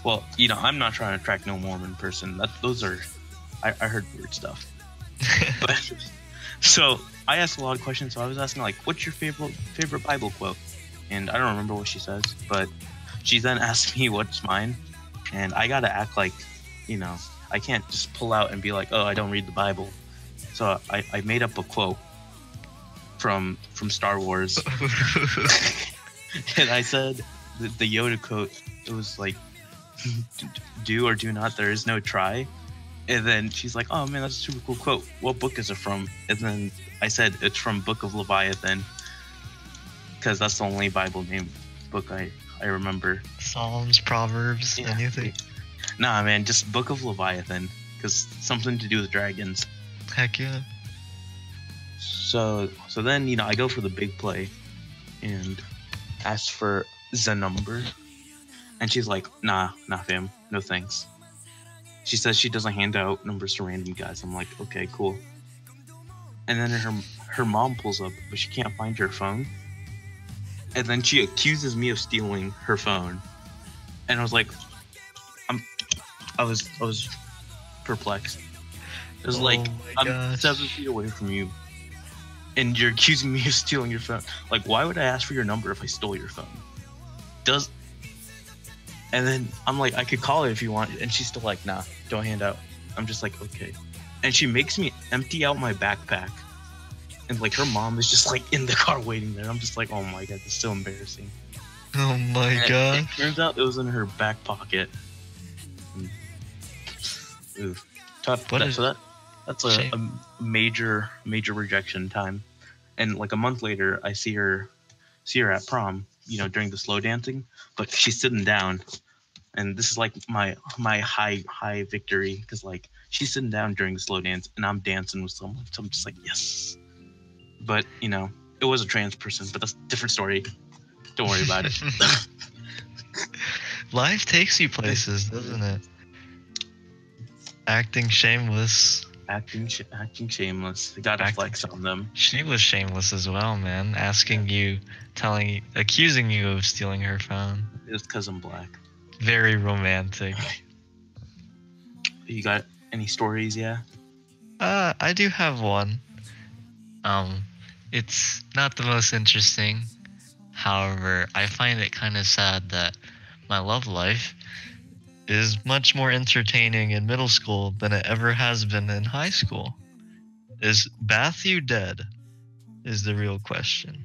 Well, I'm not trying to attract no Mormon person. I heard weird stuff. But so I asked a lot of questions. So I was asking like, "What's your favorite Bible quote?" And I don't remember what she says, but she then asked me what's mine, and I gotta act like, I can't just pull out and be like, "Oh, I don't read the Bible." So I made up a quote from Star Wars, and I said the Yoda quote. It was like, "Do or do not, there is no try." And then she's like, "Oh man, that's a super cool quote. What book is it from?" And then I said it's from Book of Leviathan, because that's the only Bible name book I remember. Psalms, Proverbs, anything. Nah, man, just Book of Leviathan, because something to do with dragons. Heck yeah. So then I go for the big play, and ask for the number, and she's like, "Nah, fam, no thanks." She says she doesn't hand out numbers to random guys. I'm like, okay, cool. And then her mom pulls up, but she can't find her phone. And then she accuses me of stealing her phone. And I was like, I was perplexed. It was like, I'm gosh. 7 feet away from you, and you're accusing me of stealing your phone. Like, why would I ask for your number if I stole your phone? And then I'm like, I could call her if you want. And she's still like, nah, don't hand out. I'm just like, okay. And she makes me empty out my backpack. And like her mom is just like in the car waiting there. I'm just like, oh my god, this is so embarrassing. Oh my And god. it turns out it was in her back pocket. Oof. That's a major rejection time. And like a month later, I see her at prom, during the slow dancing, but she's sitting down. And this is like my high victory, because like she's sitting down during the slow dance and I'm dancing with someone. So I'm just like, yes. But it was a trans person, but that's a different story. Don't worry about it. Life takes you places, doesn't it? Acting shameless. Acting shameless. You gotta flex on them. She was shameless as well, man. Accusing you of stealing her phone. It's because I'm black. Very romantic. You got any stories? Yeah. I do have one. It's not the most interesting. However, I find it kind of sad that my love life is much more entertaining in middle school than it ever has been in high school. Is Bathu dead? Is the real question.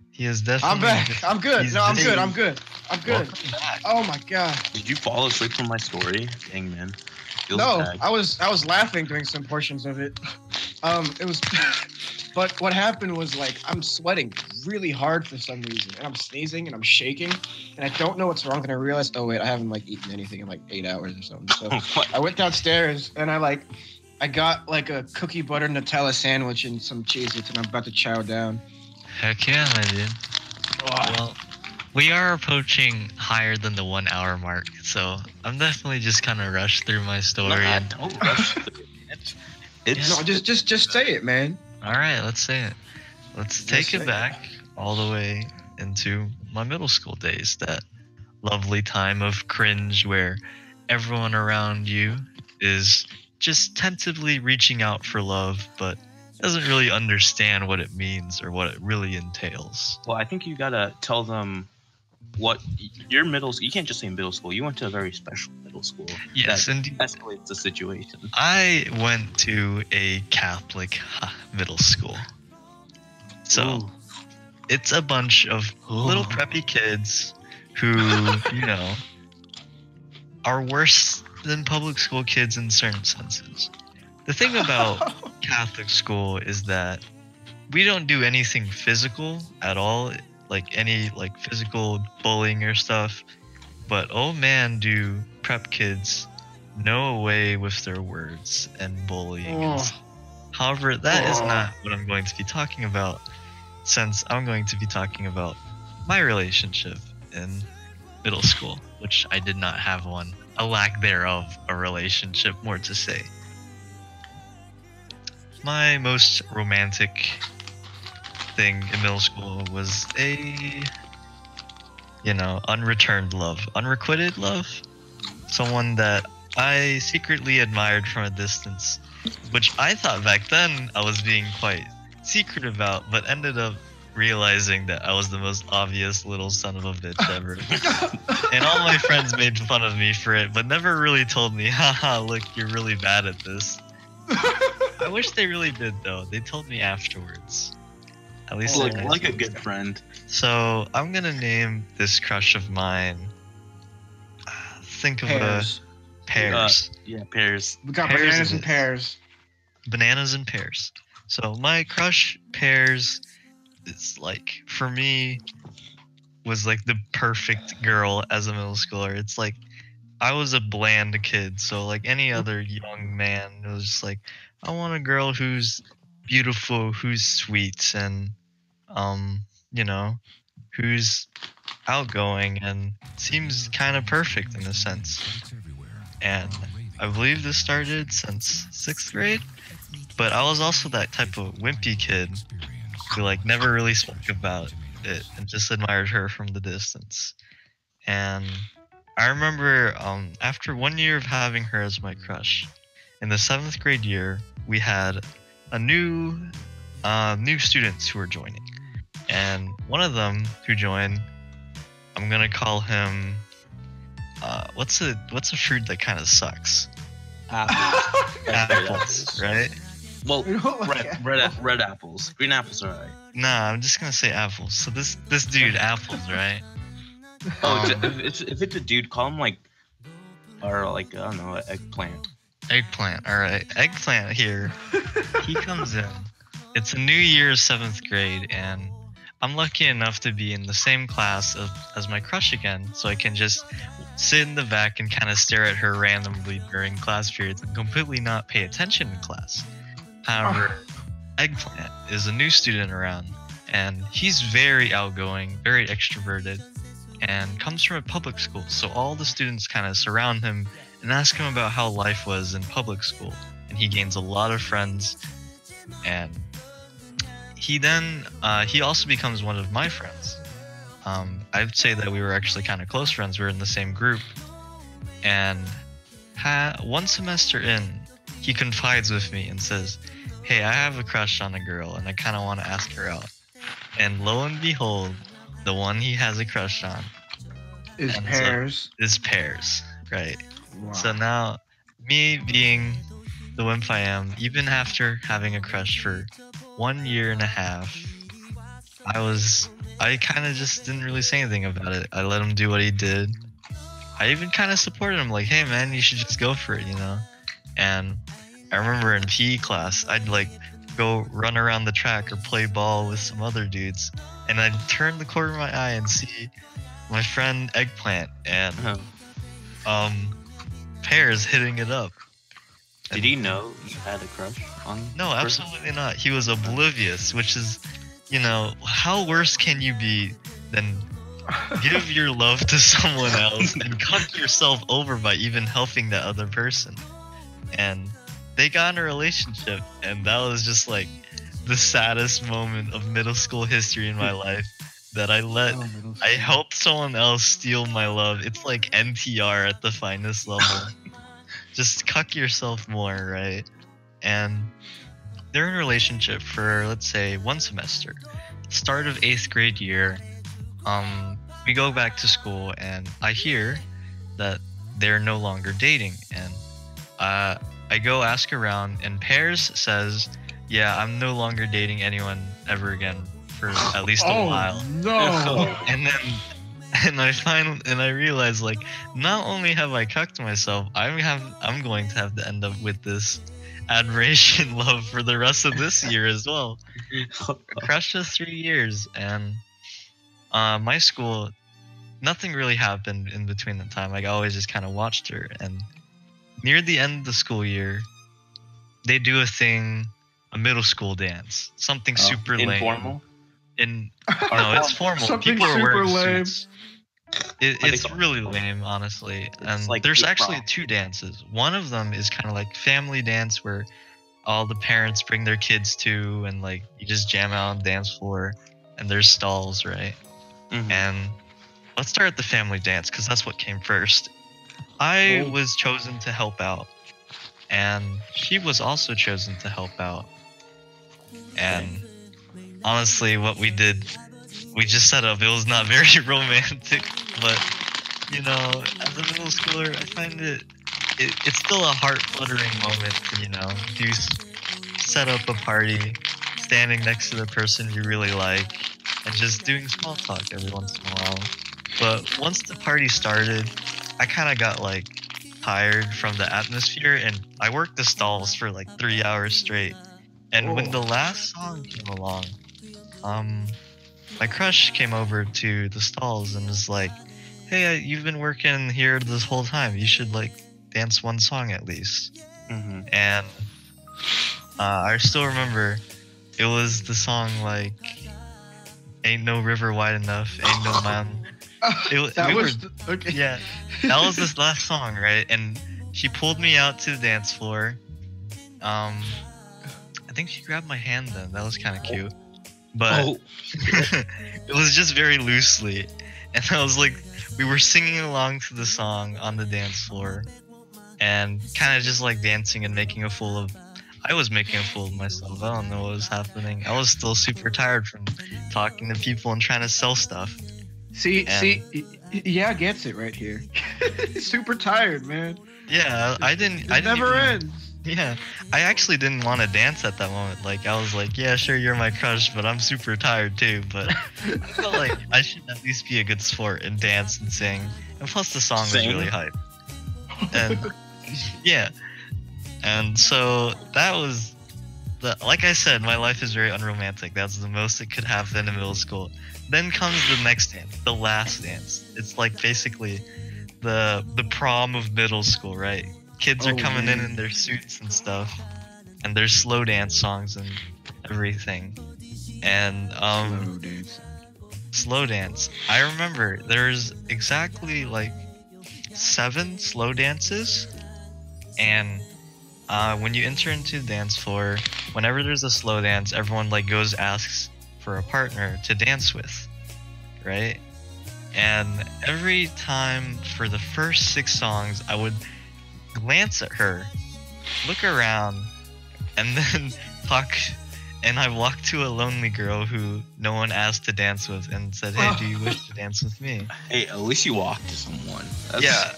He is definitely. I'm back. I'm good. he's No, I'm dead. good. I'm good. I'm good. Welcome back. Oh my god. Did you fall asleep from my story? Dang, man. Feels No, bad. I was laughing during some portions of it. It was, but what happened was like I'm sweating really hard for some reason, and I'm sneezing and I'm shaking, and I don't know what's wrong. And I realized, oh wait, I haven't like eaten anything in like 8 hours or something. So I went downstairs and I got like a cookie butter Nutella sandwich and some Cheez-Its, and I'm about to chow down. Heck yeah, my dude. Well, we are approaching higher than the 1 hour mark, so I'm definitely just kind of rushed through my story. Nah, And don't rush through it. It's No, just say it, man. all right, let's say it. Let's take say it it. back all the way into my middle school days. That lovely time of cringe where everyone around you is just tentatively reaching out for love, but doesn't really understand what it means or what it really entails. Well, I think you gotta tell them what your middle. You can't just say middle school. You went to a very special middle school. Yes, that indeed. escalates the situation. I went to a Catholic middle school. So Ooh. it's a bunch of little preppy kids who, you know, are worse than public school kids in certain senses. The thing about Catholic school is that we don't do anything physical at all, like any like physical bullying or stuff. But oh man, do prep kids know away with their words and bullying. And stuff. However, that is not what I'm going to be talking about, since I'm going to be talking about my relationship in middle school, which I did not have one. A lack thereof a relationship, more to say. My most romantic thing in middle school was a, you know, unreturned love, unrequited love. Someone that I secretly admired from a distance, which I thought back then I was being quite secret about, but ended up realizing that I was the most obvious little son of a bitch ever. And all my friends made fun of me for it, but never really told me, haha, look, you're really bad at this. I wish they really did, though. They told me afterwards. At least Like a good friend. So I'm gonna name this crush of mine. Think of Pears. pears. Yeah, pears. We got Pears bananas it and is. pears. Bananas and pears. So my crush pears is like, for me, was like the perfect girl as a middle schooler. It's like I was a bland kid, so like any other young man, it was just like, I want a girl who's beautiful, who's sweet, and you know, who's outgoing and seems kind of perfect in a sense. And I believe this started since 6th grade, but I was also that type of wimpy kid who like never really spoke about it and just admired her from the distance. And I remember after 1 year of having her as my crush, in the 7th grade year, we had a new students who were joining, and one of them who joined, I'm gonna call him what's a fruit that kind of sucks? Apples, right? Well, We don't like red apples. Green apples are alright. Nah, I'm just gonna say apples. So this dude, apples, right? Oh, if it's a dude, call him like, or like, I don't know, eggplant. Eggplant. All right, eggplant here. He comes in. It's a new year, 7th grade, and I'm lucky enough to be in the same class as my crush again, so I can just sit in the back and kind of stare at her randomly during class periods and completely not pay attention in class. However, Eggplant is a new student around, and he's very outgoing, very extroverted, and comes from a public school, so all the students kind of surround him and ask him about how life was in public school, and he gains a lot of friends, and he also becomes one of my friends. I'd say that we were actually kind of close friends. We were in the same group, and one semester in, he confides with me and says, hey, I have a crush on a girl and I kind of want to ask her out. And lo and behold, the one he has a crush on Is And pairs. is pairs, right? Wow. So now, me being the wimp I am, even after having a crush for 1 year and a half, I kind of just didn't really say anything about it. I let him do what he did. I even kind of supported him, like, hey man, you should just go for it, you know? And I remember in PE class, I'd like go run around the track or play ball with some other dudes, and I'd turn the corner of my eye and see my friend Eggplant and Pears hitting it up. Did he know you had a crush on? No, absolutely not. He was oblivious, which is, you know, how worse can you be than give your love to someone else and cut yourself over by even helping that other person? And they got in a relationship, and that was just like the saddest moment of middle school history in my life. That I helped someone else steal my love. It's like NTR at the finest level. Just cuck yourself more, right? And they're in a relationship for, let's say, 1 semester. Start of 8th grade year, we go back to school, and I hear that they're no longer dating. And I go ask around, and Pears says, yeah, I'm no longer dating anyone ever again for at least a while. No. And I realize, like, not only have I cucked myself, I'm going to have to end up with this admiration love for the rest of this year as well. A crush of 3 years, and my school, nothing really happened in between the time. Like, I always just kind of watched her, and near the end of the school year, they do a middle school dance, something super lame. Informal? No, it's formal. Something People are super wearing lame. suits. It's really lame, honestly. And like there's the actually prom. 2 dances. One of them is kind of like family dance, where all the parents bring their kids to, and like you just jam out on the dance floor, and there's stalls, right? Mhm. And let's start at the family dance, because that's what came first. I was chosen to help out, and she was also chosen to help out. And honestly, what we did, we just set up. It was not very romantic, but you know, as a middle schooler, I find it's still a heart-fluttering moment to, you know, set up a party, standing next to the person you really like, and just doing small talk every once in a while. But once the party started, I kind of got like tired from the atmosphere, and I worked the stalls for like 3 hours straight. And when the last song came along, my crush came over to the stalls and was like, hey, you've been working here this whole time. You should like dance 1 song at least. Mhm. And I still remember it was the song like, ain't no river wide enough, ain't no mountain. Okay. Yeah, that was this last song, right? And she pulled me out to the dance floor. I think she grabbed my hand then. That was kind of cute. But it was just very loosely. And I was like, we were singing along to the song on the dance floor, and kind of just like dancing and making a fool of. I was making a fool of myself. I don't know what was happening. I was still super tired from talking to people and trying to sell stuff. Yeah, gets it right here. Super tired, man. Yeah, I didn't. It never ends. Yeah, I actually didn't want to dance at that moment. Like, I was like, yeah, sure, you're my crush, but I'm super tired too. But I felt like I should at least be a good sport and dance and sing. And plus, the song was really hype. And yeah, and so that was like I said, my life is very unromantic. That's the most that could happen in middle school. Then comes the next dance, the last dance. It's like basically the prom of middle school, right? Kids are coming in their suits and stuff, and there's slow dance songs and everything. And slow dance. I remember there's exactly like 7 slow dances, and when you enter into the dance floor, whenever there's a slow dance, everyone like asks for a partner to dance with, right? And every time for the first 6 songs, I would glance at her, look around, and then talk and I walked to a lonely girl who no one asked to dance with and said, "Hey, do you wish to dance with me?" Hey, at least you walked to someone. That's... Yeah.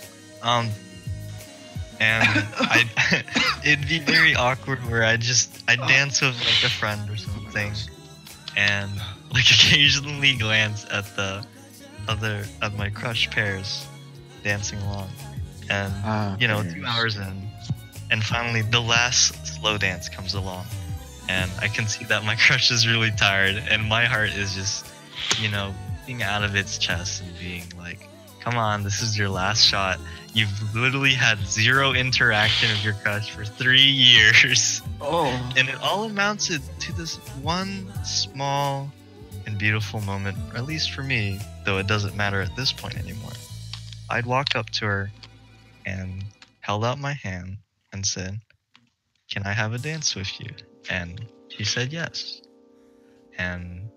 And it'd be very awkward where I'd dance with like a friend or something, and like occasionally glance at at my crush pairs dancing along, and 2 hours in, and finally the last slow dance comes along, and I can see that my crush is really tired, and my heart is just being out of its chest and being like, come on, this is your last shot. You've literally had zero interaction with your crush for 3 years. Oh. And it all amounted to this one small and beautiful moment, or at least for me, though it doesn't matter at this point anymore. I'd walked up to her and held out my hand and said, "Can I have a dance with you?" And she said yes. And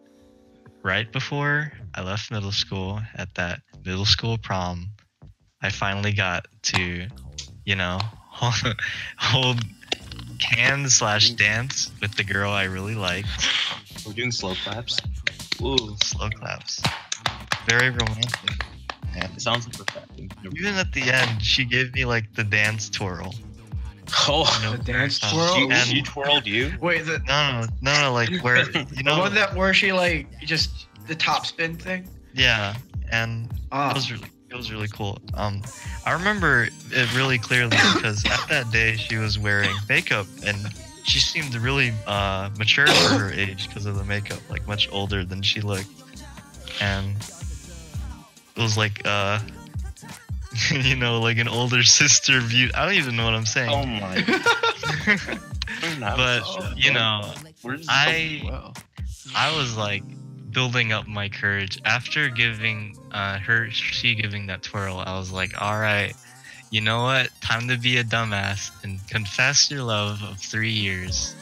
right before I left middle school, at that middle school prom, I finally got to, hold hand/dance with the girl I really liked. We're doing slow claps. Ooh, slow claps. Very romantic. And it sounds like perfect. Even at the end, she gave me like the dance twirl. Oh, the dance twirl? She twirled you? Wait, no, like where the one where she like just the top spin thing? Yeah, and it was really cool. I remember it really clearly because at that day she was wearing makeup and she seemed really mature for her age because of the makeup, like much older than she looked. And it was like like an older sister view. I don't even know what I'm saying. Oh my. But I was like building up my courage after giving she giving that twirl. I was like, all right, you know what? Time to be a dumbass and confess your love of 3 years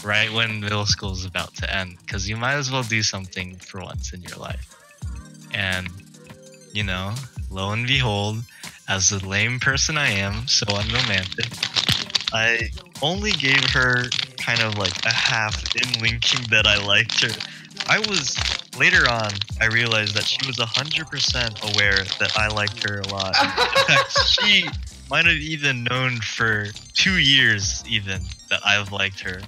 right when middle school is about to end, because you might as well do something for once in your life. And lo and behold, as the lame person I am, so unromantic, I only gave her kind of like a half in linking that I liked her. Later on, I realized that she was 100% aware that I liked her a lot. In fact, she might have even known for 2 years even that I've liked her.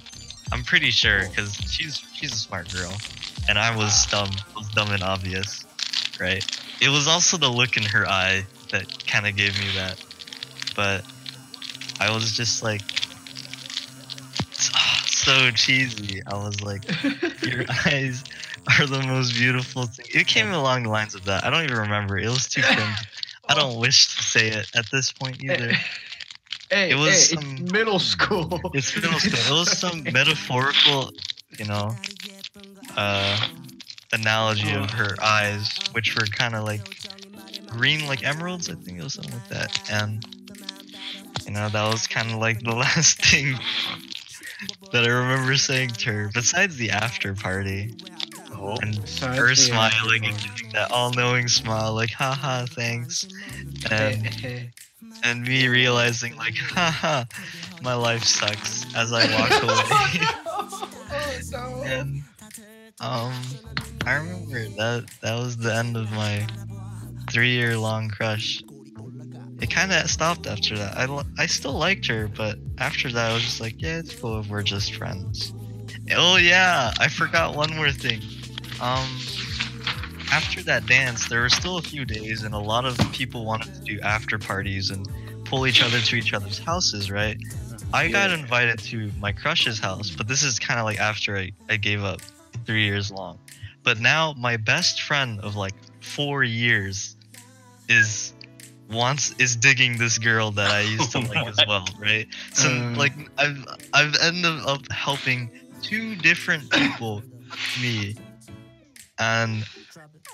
I'm pretty sure, because she's a smart girl, and I was dumb and obvious, right? It was also the look in her eye that kind of gave me that. But I was just like, so cheesy. I was like, your eyes are the most beautiful thing. It came along the lines of that. I don't even remember. It was too cringe. I don't wish to say it at this point either. It's middle school. It's middle school. It was some metaphorical, analogy of her eyes, which were kind of like green, like emeralds. I think it was something like that. And that was kind of like the last thing that I remember saying to her. Besides the after party. And her smiling and giving that all-knowing smile, like, haha, thanks. And me realizing, like, haha, my life sucks as I walk away. And, I remember that was the end of my 3-year-long crush. It kind of stopped after that. I still liked her, but after that I was just like, yeah, it's cool if we're just friends. Oh yeah, I forgot one more thing. After that dance, there were still a few days, and a lot of people wanted to do after parties and pull each other to each other's houses, right? I got invited to my crush's house, but this is kind of like after I gave up 3 years long. But now my best friend of like 4 years is digging this girl that I used to like as well, right? So like I've ended up helping 2 different people me. And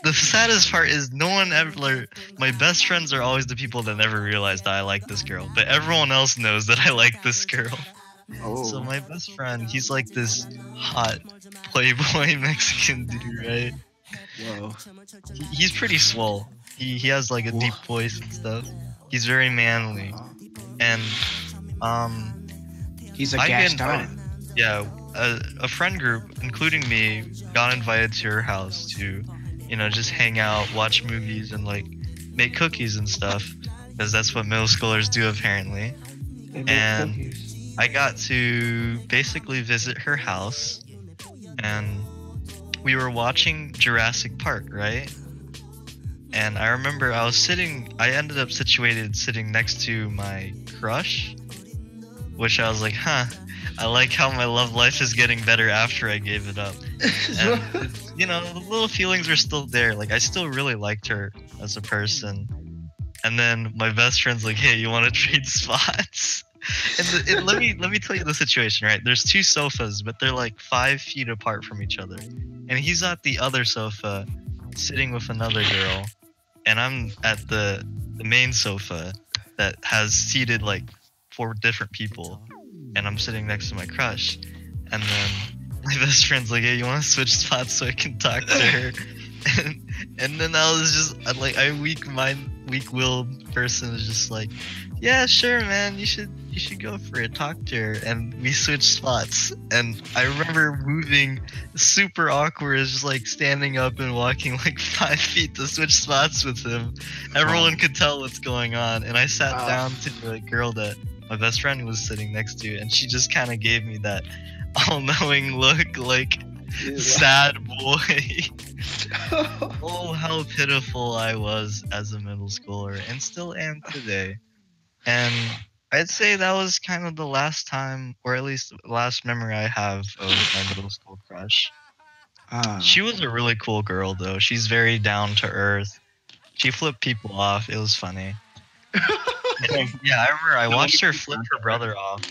the saddest part is no one ever, my best friends are always the people that never realized that I like this girl, but everyone else knows that I like this girl. Oh. So my best friend, he's like this hot playboy Mexican dude, right? Whoa. He's pretty swole. He has like a deep voice and stuff. He's very manly. And he's a Gaston. Yeah, a friend group, including me, got invited to her house to, just hang out, watch movies, and like make cookies and stuff, because that's what middle schoolers do apparently. They make And cookies. I got to basically visit her house, and we were watching Jurassic Park, right? And I remember I ended up sitting next to my crush, which I was like, huh, I like how my love life is getting better after I gave it up. And, the little feelings are still there. Like, I still really liked her as a person. And then my best friend's like, hey, you want to trade spots? And let me tell you the situation, right? There's two sofas, but they're like 5 feet apart from each other. And he's at the other sofa, sitting with another girl, and I'm at the main sofa that has seated like 4 different people, and I'm sitting next to my crush. And then my best friend's like, hey, you want to switch spots so I can talk to her? And then I was just like, weak-willed person was just like, yeah, sure, man, you should go for it, talk to her. And we switched spots, and I remember moving super awkward, just like standing up and walking like 5 feet to switch spots with him. Everyone could tell what's going on, and I sat down to the girl that my best friend was sitting next to, and she just kind of gave me that all-knowing look, like, sad boy. Oh, how pitiful I was as a middle schooler, and still am today. And I'd say that was kind of the last time, or at least the last memory I have of my middle school crush. She was a really cool girl, though. She's very down to earth. She flipped people off. It was funny. Yeah, I remember I watched her flip her brother off,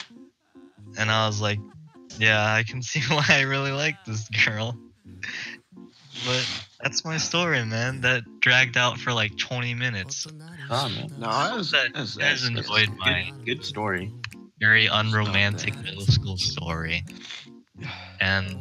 and I was like, yeah, I can see why I really like this girl. But that's my story, man. That dragged out for like 20 minutes. Oh, man. No, I guys enjoyed my Good story. very unromantic middle school story. And,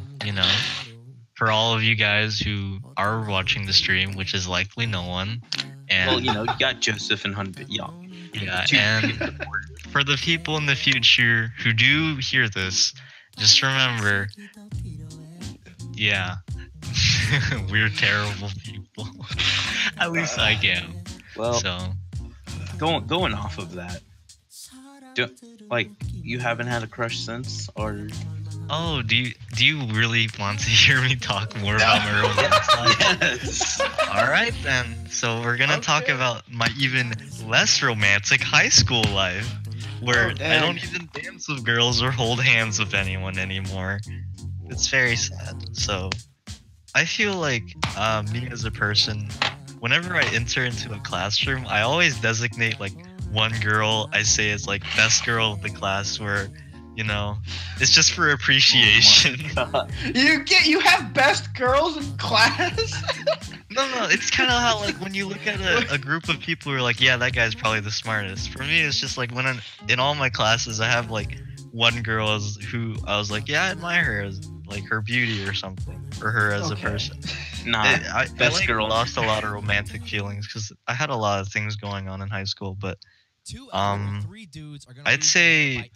for all of you guys who are watching the stream, which is likely no one, and Well, you got Joseph and Hunbit. Yeah. yeah, and for the people in the future who do hear this, just remember, yeah, we're terrible people. At least I am. Well, So, going off of that, you haven't had a crush since, or? oh, do you really want to hear me talk more about my romance life? Yes. All right then. So we're gonna talk about my even less romantic high school life, where I don't even dance with girls or hold hands with anyone anymore. It's very sad. So I feel like me as a person, whenever I enter into a classroom, I always designate like one girl I say is like best girl of the class, where it's just for appreciation. Oh You have best girls in class? No, it's kind of how, like, when you look at a group of people who are like, yeah, that guy's probably the smartest. For me, it's just like when in all my classes, I have like one girl who I was like, yeah, I admire her as like her beauty or something, or her as a person. Nah, I best girl. lost a lot of romantic feelings because I had a lot of things going on in high school, but I'd say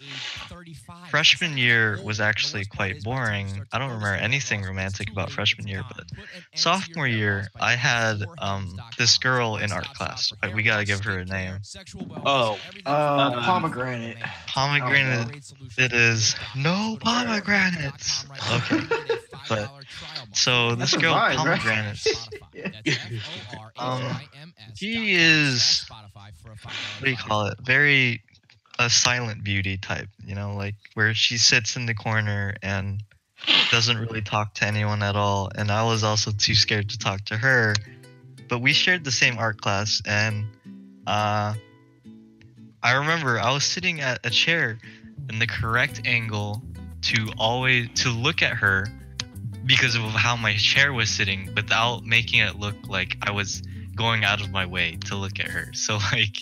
freshman year was actually quite boring. I don't remember anything romantic about freshman year, but sophomore year, I had this girl in art class. We gotta give her a name. Oh, Pomegranate. Pomegranate. It is no pomegranates. Okay, but so this girl, Right? Pomegranate. She is, what do you call it? Very a silent beauty type, like where she sits in the corner and doesn't really talk to anyone at all. And I was also too scared to talk to her, but we shared the same art class, and I remember I was sitting at a chair in the correct angle to look at her because of how my chair was sitting, without making it look like I was going out of my way to look at her. So like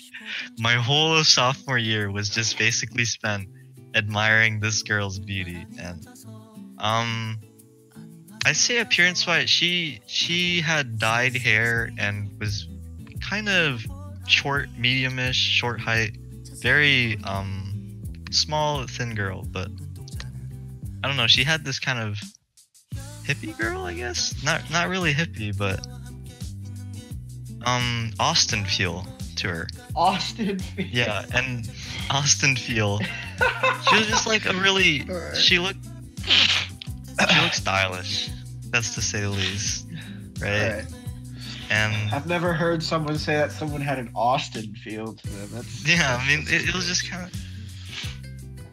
my whole of sophomore year was just basically spent admiring this girl's beauty. And I say appearance wise, she had dyed hair and was kind of short, medium-ish, short height, very small, thin girl, but I don't know. She had this kind of hippie girl, I guess. Not really hippie, but Austin feel to her. Austin Field. Yeah, and Austin feel. She was just like a really. Alright. She looked stylish. That's to say the least, right? Alright. And I've never heard someone say that someone had an Austin feel to them. That's yeah, I mean, it was just kind of.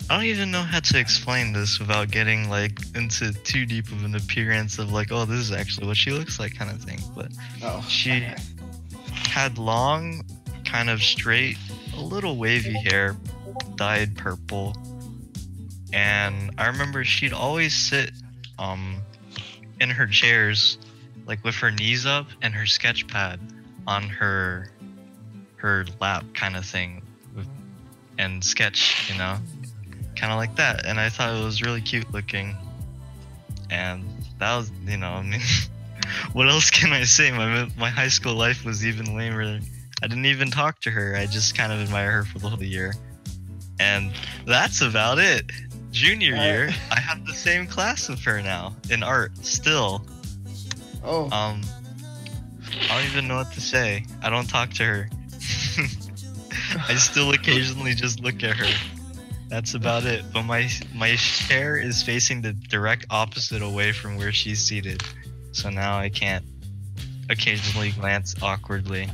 I don't even know how to explain this without getting like into too deep of an appearance of like, oh, this is actually what she looks like, kind of thing. But Oh, she okay. had long, kind of straight, a little wavy hair, dyed purple, and I remember she'd always sit in her chairs, like with her knees up and her sketch pad on her lap, kind of thing, and sketch, you know. Kind of like that, and I thought it was really cute looking, and that was, you know, I mean, what else can I say? My high school life was even lamer. I didn't even talk to her. I just kind of admire her for the whole year, and that's about it. Junior year, I have the same class with her now in art still. Oh. I don't even know what to say. I don't talk to her. I still occasionally just look at her. That's about it. But my chair is facing the direct opposite away from where she's seated. So now I can't occasionally glance awkwardly.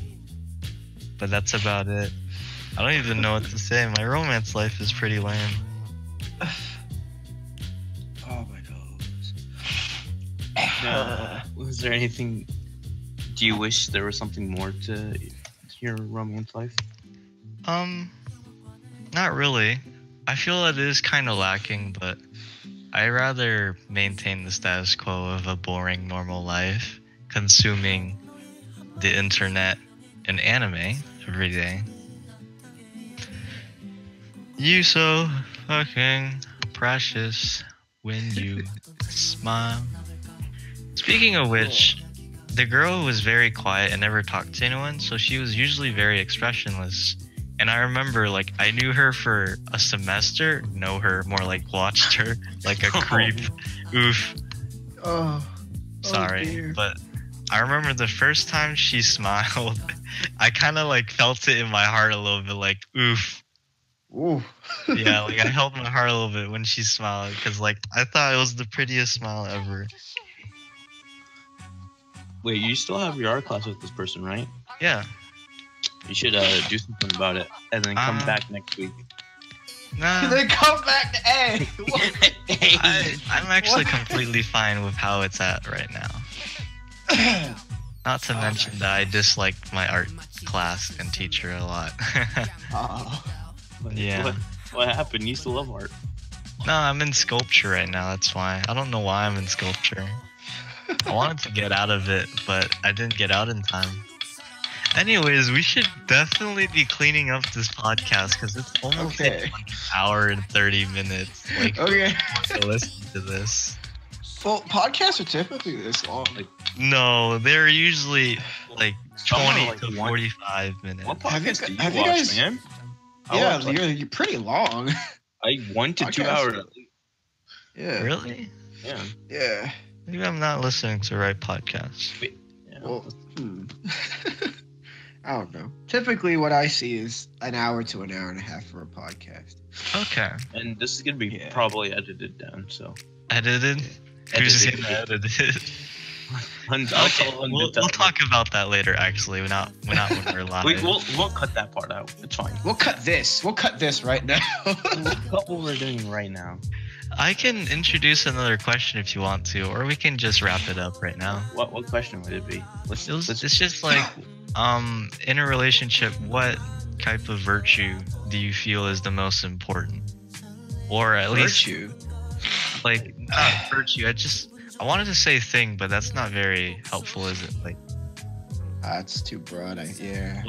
But that's about it. I don't even know what to say. My romance life is pretty lame. Oh my god. Was there anything? Do you wish there was something more to your romance life? Not really. I feel it is kind of lacking, but I rather maintain the status quo of a boring normal life, consuming the internet and anime every day. You so fucking precious when you smile. Speaking of which, the girl was very quiet and never talked to anyone, so she was usually very expressionless. And I remember, like, I knew her for a semester, know her, more like watched her, like a creep. Oof. Oh. Sorry. Dear. But I remember the first time she smiled, I kind of, like, felt it in my heart a little bit, like, oof. Ooh. Yeah, like, I held my heart a little bit when she smiled, because, like, I thought it was the prettiest smile ever. Wait, you still have your art class with this person, right? Yeah. You should do something about it, and then come back next week. Nah. They come back to A. I'm actually completely fine with how it's at right now. Not to mention that I dislike my art class and teacher a lot. Yeah. What happened? You used to love art. No, I'm in sculpture right now, that's why. I don't know why I'm in sculpture. I wanted to get out of it, but I didn't get out in time. Anyways, we should definitely be cleaning up this podcast because it's almost like an hour and 30 minutes. Like, Okay. to listen to this. Well, podcasts are typically this long. Like, No, they're usually like 20 like to 45 minutes. what podcast do you have you watch, guys- man? I Yeah, watch, like, you're pretty long. 1 to 2 podcasts hours. are- Yeah. Really? Yeah. Yeah. Maybe I'm not listening to the right podcast. Yeah. Well, I don't know. Typically, what I see is an hour to an hour and a half for a podcast. Okay. And this is gonna be Yeah. probably edited down, so. Edited? Who's Edited. gonna edit it? I'll Okay, tell we'll talk about that later. Actually, we're not when we're live. We'll cut that part out. It's fine. We'll cut this. We'll cut this right now. We'll cut what we're doing right now. I can introduce another question if you want to, or we can just wrap it up right now. What question would it be? Let's It's just like, in a relationship, what type of virtue do you feel is the most important, or at least like not virtue? I wanted to say thing, but that's not very helpful, is it? Like, That's too broad. Yeah.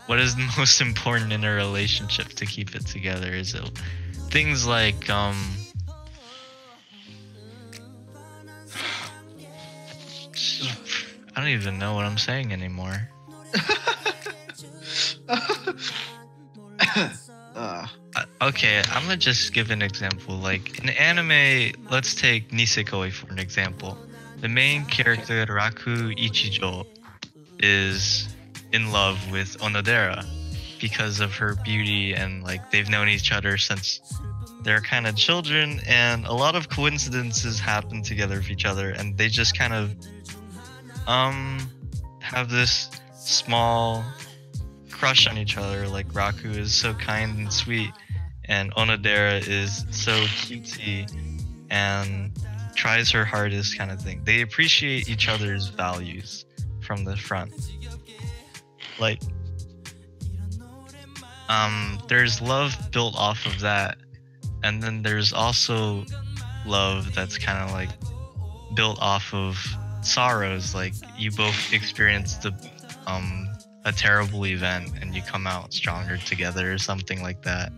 What is the most important in a relationship to keep it together? Is it things like I don't even know what I'm saying anymore. Okay, I'm gonna just give an example. Like in anime, let's take Nisekoi for an example. The main character, Raku Ichijo, is in love with Onodera because of her beauty, and like they've known each other since they're kind of children, and a lot of coincidences happen together with each other, and they just kind of have this small crush on each other. Like Raku is so kind and sweet, and Onodera is so cutesy and tries her hardest, kind of thing. They appreciate each other's values from the front. Like there's love built off of that, and then there's also love that's kind of like built off of sorrows. Like you both experienced a terrible event and you come out stronger together or something like that.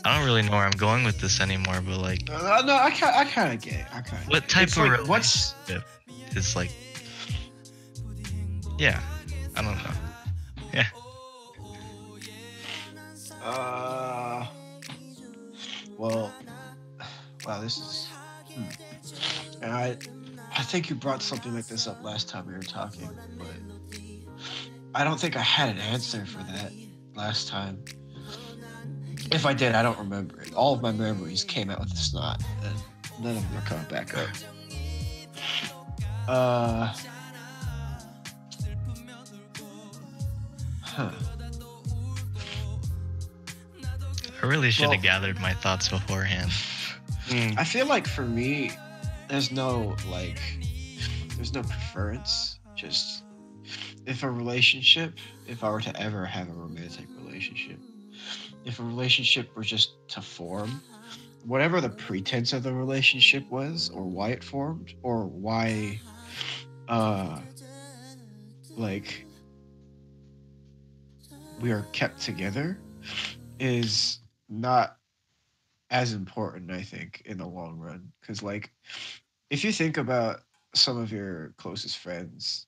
I don't really know where I'm going with this anymore, but like No, I kind of get it. what type It's of like, what's relationship is like, yeah, I don't know. Yeah. Well, wow, this is. And I think you brought something like this up last time we were talking, but I don't think I had an answer for that last time. If I did, I don't remember it. All of my memories came out with the snot, and none of them are coming back up. Huh. I really should have gathered my thoughts beforehand. I feel like for me, there's no preference. Just if I were to ever have a romantic relationship, if a relationship were just to form, whatever the pretense of the relationship was, or why it formed, or why, like, we are kept together, is not as important, I think, in the long run. Because, like, if you think about some of your closest friends,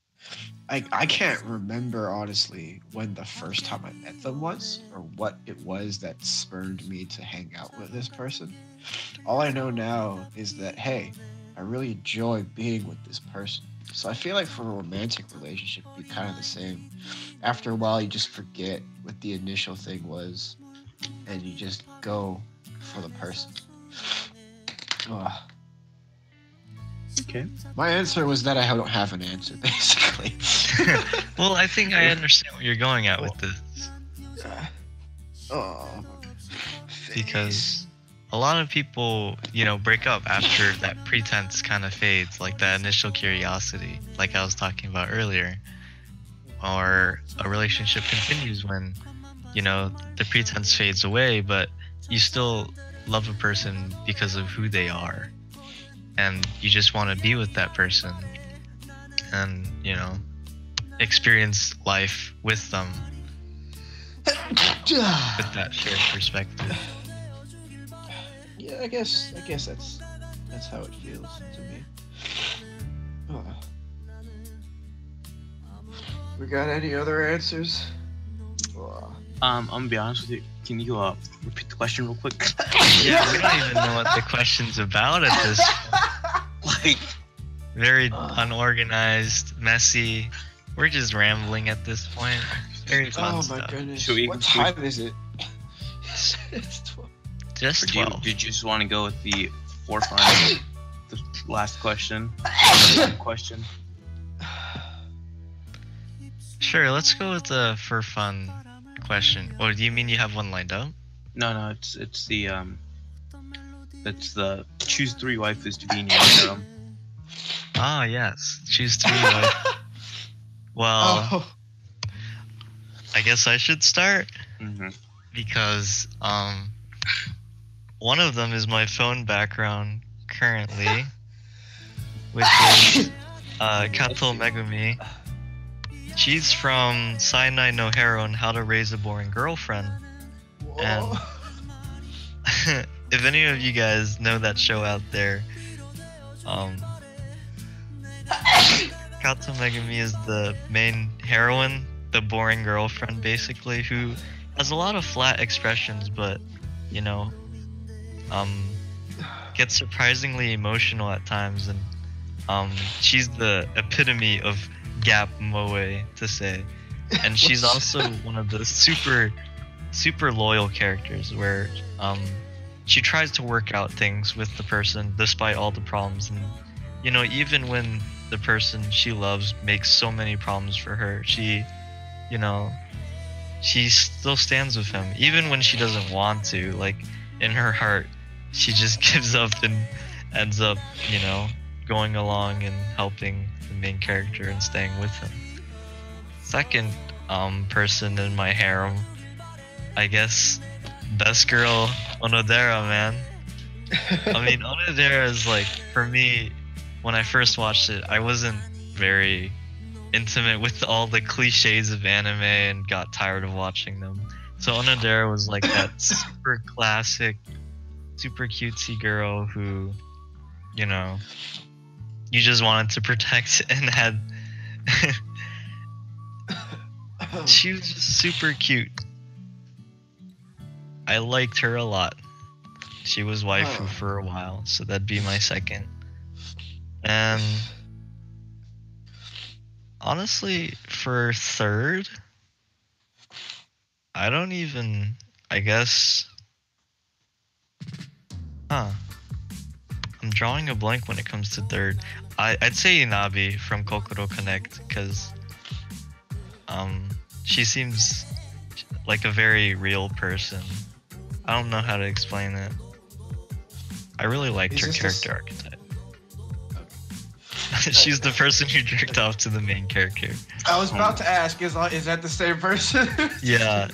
I can't remember, honestly, when the first time I met them was, or what it was that spurred me to hang out with this person. All I know now is that, hey, I really enjoy being with this person. So I feel like for a romantic relationship, it'd be kind of the same. After a while, you just forget what the initial thing was, and you just go for the person. Ugh. Okay. My answer was that I don't have an answer, basically. Well, I think I understand what you're going at with this. Oh. Because a lot of people, break up after that pretense kind of fades, like that initial curiosity, like I was talking about earlier. Or a relationship continues when, the pretense fades away, but you still love a person because of who they are. And you just want to be with that person and, experience life with them with that shared perspective. Yeah, I guess that's how it feels to me. Oh. We got any other answers? Oh. I'm gonna be honest with you. Can you repeat the question real quick? Yeah, we don't even know what the question's about at this point. Like, very unorganized, messy. We're just rambling at this point. Very fun Oh my stuff. goodness. Should we- What time is it? It's 12. Just did 12. you just want to go with the forefront, the last question, the question? Sure, let's go with the for fun question. Or do you mean you have one lined up? No, it's the choose 3 waifus to be in your harem. Ah, yes. Choose 3 wife. Well, Oh. I guess I should start Mm-hmm. because one of them is my phone background currently, which is Kato Megumi. She's from Sainai no Hero and How to Raise a Boring Girlfriend. And if any of you guys know that show out there, Kato Megumi is the main heroine, the boring girlfriend basically, who has a lot of flat expressions, but you know, um, gets surprisingly emotional at times, and she's the epitome of gap moe to say, and she's also one of the super loyal characters where she tries to work out things with the person despite all the problems, and you know, even when the person she loves makes so many problems for her, you know, she still stands with him even when she doesn't want to. Like, in her heart, she just gives up and ends up, you know, going along and helping the main character and staying with him. Second person in my harem, I guess, best girl Onodera, man. I mean, Onodera is like, for me, when I first watched it, I wasn't very intimate with all the cliches of anime and got tired of watching them. So Onodera was like that super classic, super cutesy girl who, you know, you just wanted to protect and had. She was just super cute. I liked her a lot. She was waifu for a while, so that'd be my second. And honestly, for third, I don't even. I guess. Huh. I'm drawing a blank when it comes to third. I'd say Inabi from Kokoro Connect, because she seems like a very real person. I don't know how to explain it. I really liked her character archetype. She's the person who jerked off to the main character. I was about to ask, is that the same person? Yeah.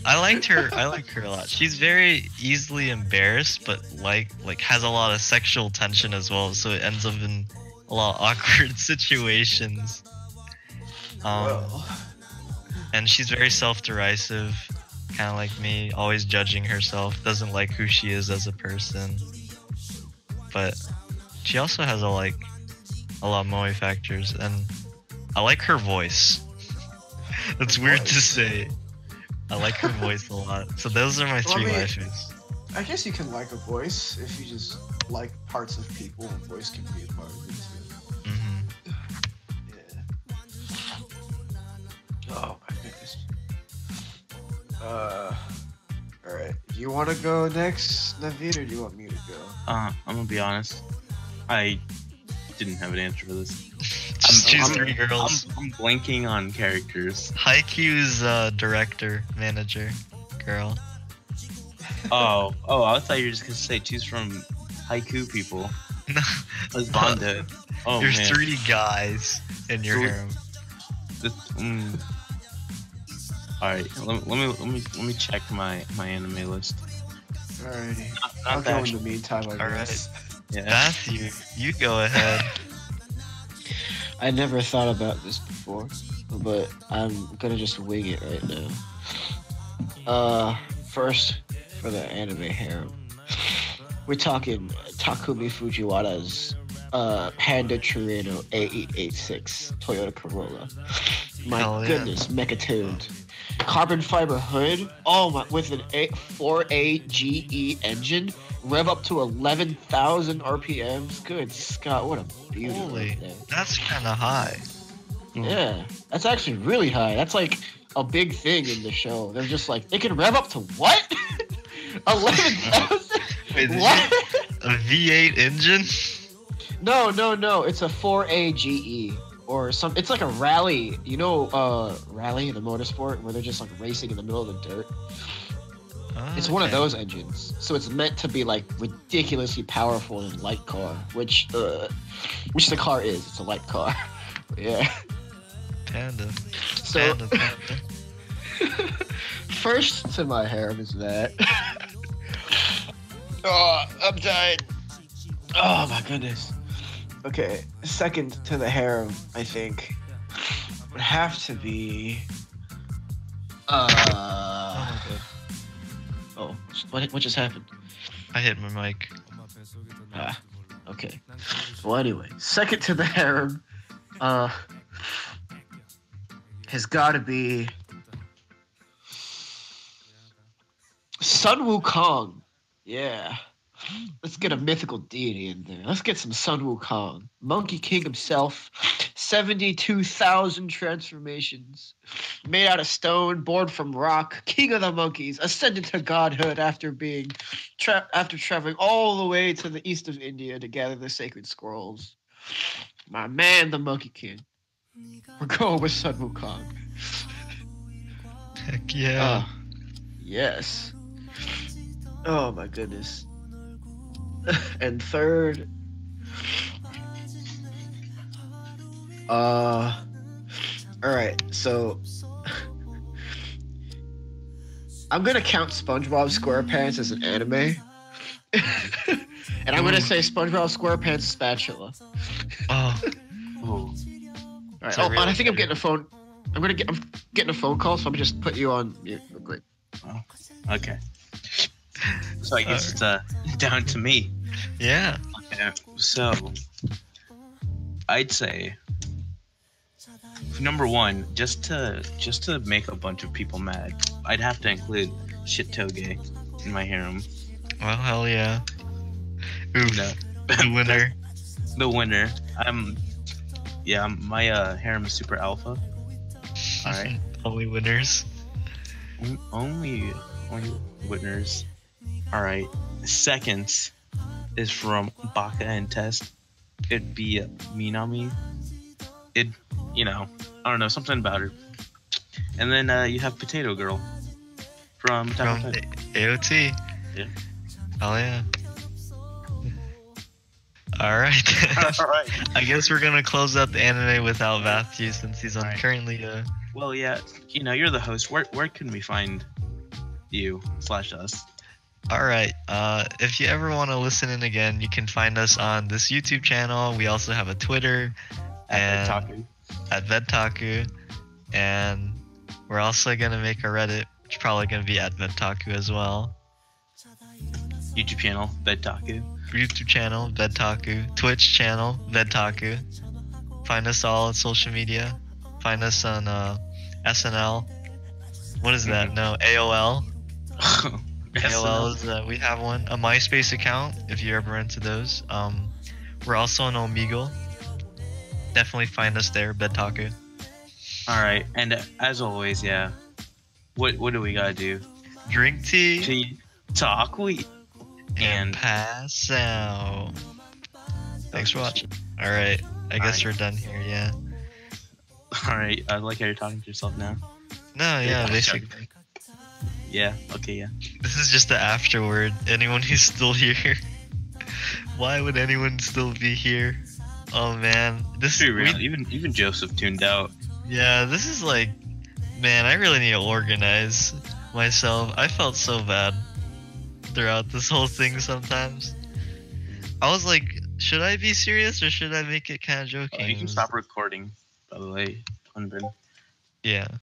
I like her a lot. She's very easily embarrassed, but like has a lot of sexual tension as well, so it ends up in a lot of awkward situations. And she's very self-derisive, kind of like me, always judging herself, doesn't like who she is as a person. But she also has a lot of moe factors, and I like her voice. It's weird to say. I like her voice a lot. So those are my three waifus. I guess you can like a voice if you just like parts of people. A voice can be a part of it too. Yeah. Oh my goodness. Alright. Do you want to go next, Navid, or do you want me to go? I'm gonna be honest. I didn't have an answer for this. Just choose three girls. I'm blanking on characters. Haikyuu's director, manager, girl. Oh, I thought you were just gonna say choose from haiku people. No. Let's bond it. Oh, There's man. 3 guys in your harem. All right, let me check my anime list. Alrighty. Not I'll that go in the meantime, I guess. Yeah. Matthew, you go ahead. I never thought about this before, but I'm gonna just wing it right now. First, for the anime harem, we're talking Takumi Fujiwara's Panda Torino AE86 Toyota Corolla. My goodness, mecha tuned. Carbon fiber hood, with an 4A GE engine, rev up to 11,000 RPMs. Good Scott, what a beauty. Holy, that's kind of high. Yeah, that's actually really high. That's like a big thing in the show. They're just like, it can rev up to what? 11,000? Wait, what? A V8 engine? No. It's a 4A GE. Or it's like a rally, rally in the motorsport where they're just like racing in the middle of the dirt. It's one of those engines, so it's meant to be like ridiculously powerful in a light car, which the car is. It's a light car. Yeah. Panda. So Panda. first to my harem is that. Oh, I'm dying. Oh my goodness. Okay, second to the harem, I think, would have to be. What just happened? I hit my mic. Okay. Well, anyway, second to the harem, has got to be Sun Wukong. Yeah. Let's get a mythical deity in there. Let's get some Sun Wukong. Monkey King himself. 72,000 transformations. Made out of stone, born from rock. King of the monkeys. Ascended to godhood after being after traveling all the way to the east of India to gather the sacred scrolls. My man, the Monkey King. We're going with Sun Wukong. Heck yeah. Yes. Oh my goodness. And third, all right, so I'm gonna count SpongeBob SquarePants as an anime, and I'm gonna say SpongeBob SquarePants spatula. Oh, Oh, All right. So Oh, and I really think I'm good. getting a phone. I'm getting a phone call, so I'm gonna just put you on mute real quick. okay. So I guess it's down to me. yeah. Yeah, so I'd say number one, just to make a bunch of people mad, I'd have to include Shit Toge in my harem. Well, hell yeah. Oof. No. The winner. The winner. My harem is super alpha. All right. Only winners. Only winners. All right. Second is from Baka and Test. It'd be Minami. I don't know, something about her. And then you have Potato Girl from Attack From on Titan. AOT. Yeah. Hell yeah. Alright. All right. I guess we're gonna close out the anime without Matthew since he's on Alright. currently Well, yeah, you're the host. Where can we find you / us? Alright, if you ever want to listen in again, you can find us on this YouTube channel. We also have a Twitter At and BedTaku. at BedTaku, and we're also gonna make a Reddit, which is probably gonna be at BedTaku as well. YouTube channel, BedTaku. YouTube channel, BedTaku. Twitch channel, BedTaku. Find us all on social media. Find us on SNL. What is that? No, AOL. AOL is we have one. A MySpace account if you're ever into those. We're also on Omegle. Definitely find us there, BedTaku. All right, and as always, yeah. What do we gotta do? Drink tea To talk we and and pass out. Thanks for watching. Alright, I guess Alright. we're done here, yeah. all right. I like how you're talking to yourself now. No, yeah, Yeah. basically. Yeah. Okay. Yeah. This is just the afterword. Anyone who's still here. Why would anyone still be here? Oh man. This Be real. we- Even Joseph tuned out. yeah, this is like, man, I really need to organize myself. I felt so bad throughout this whole thing sometimes. I was like, should I be serious or should I make it kind of joking? You can stop recording. By the way, Unbin. Yeah.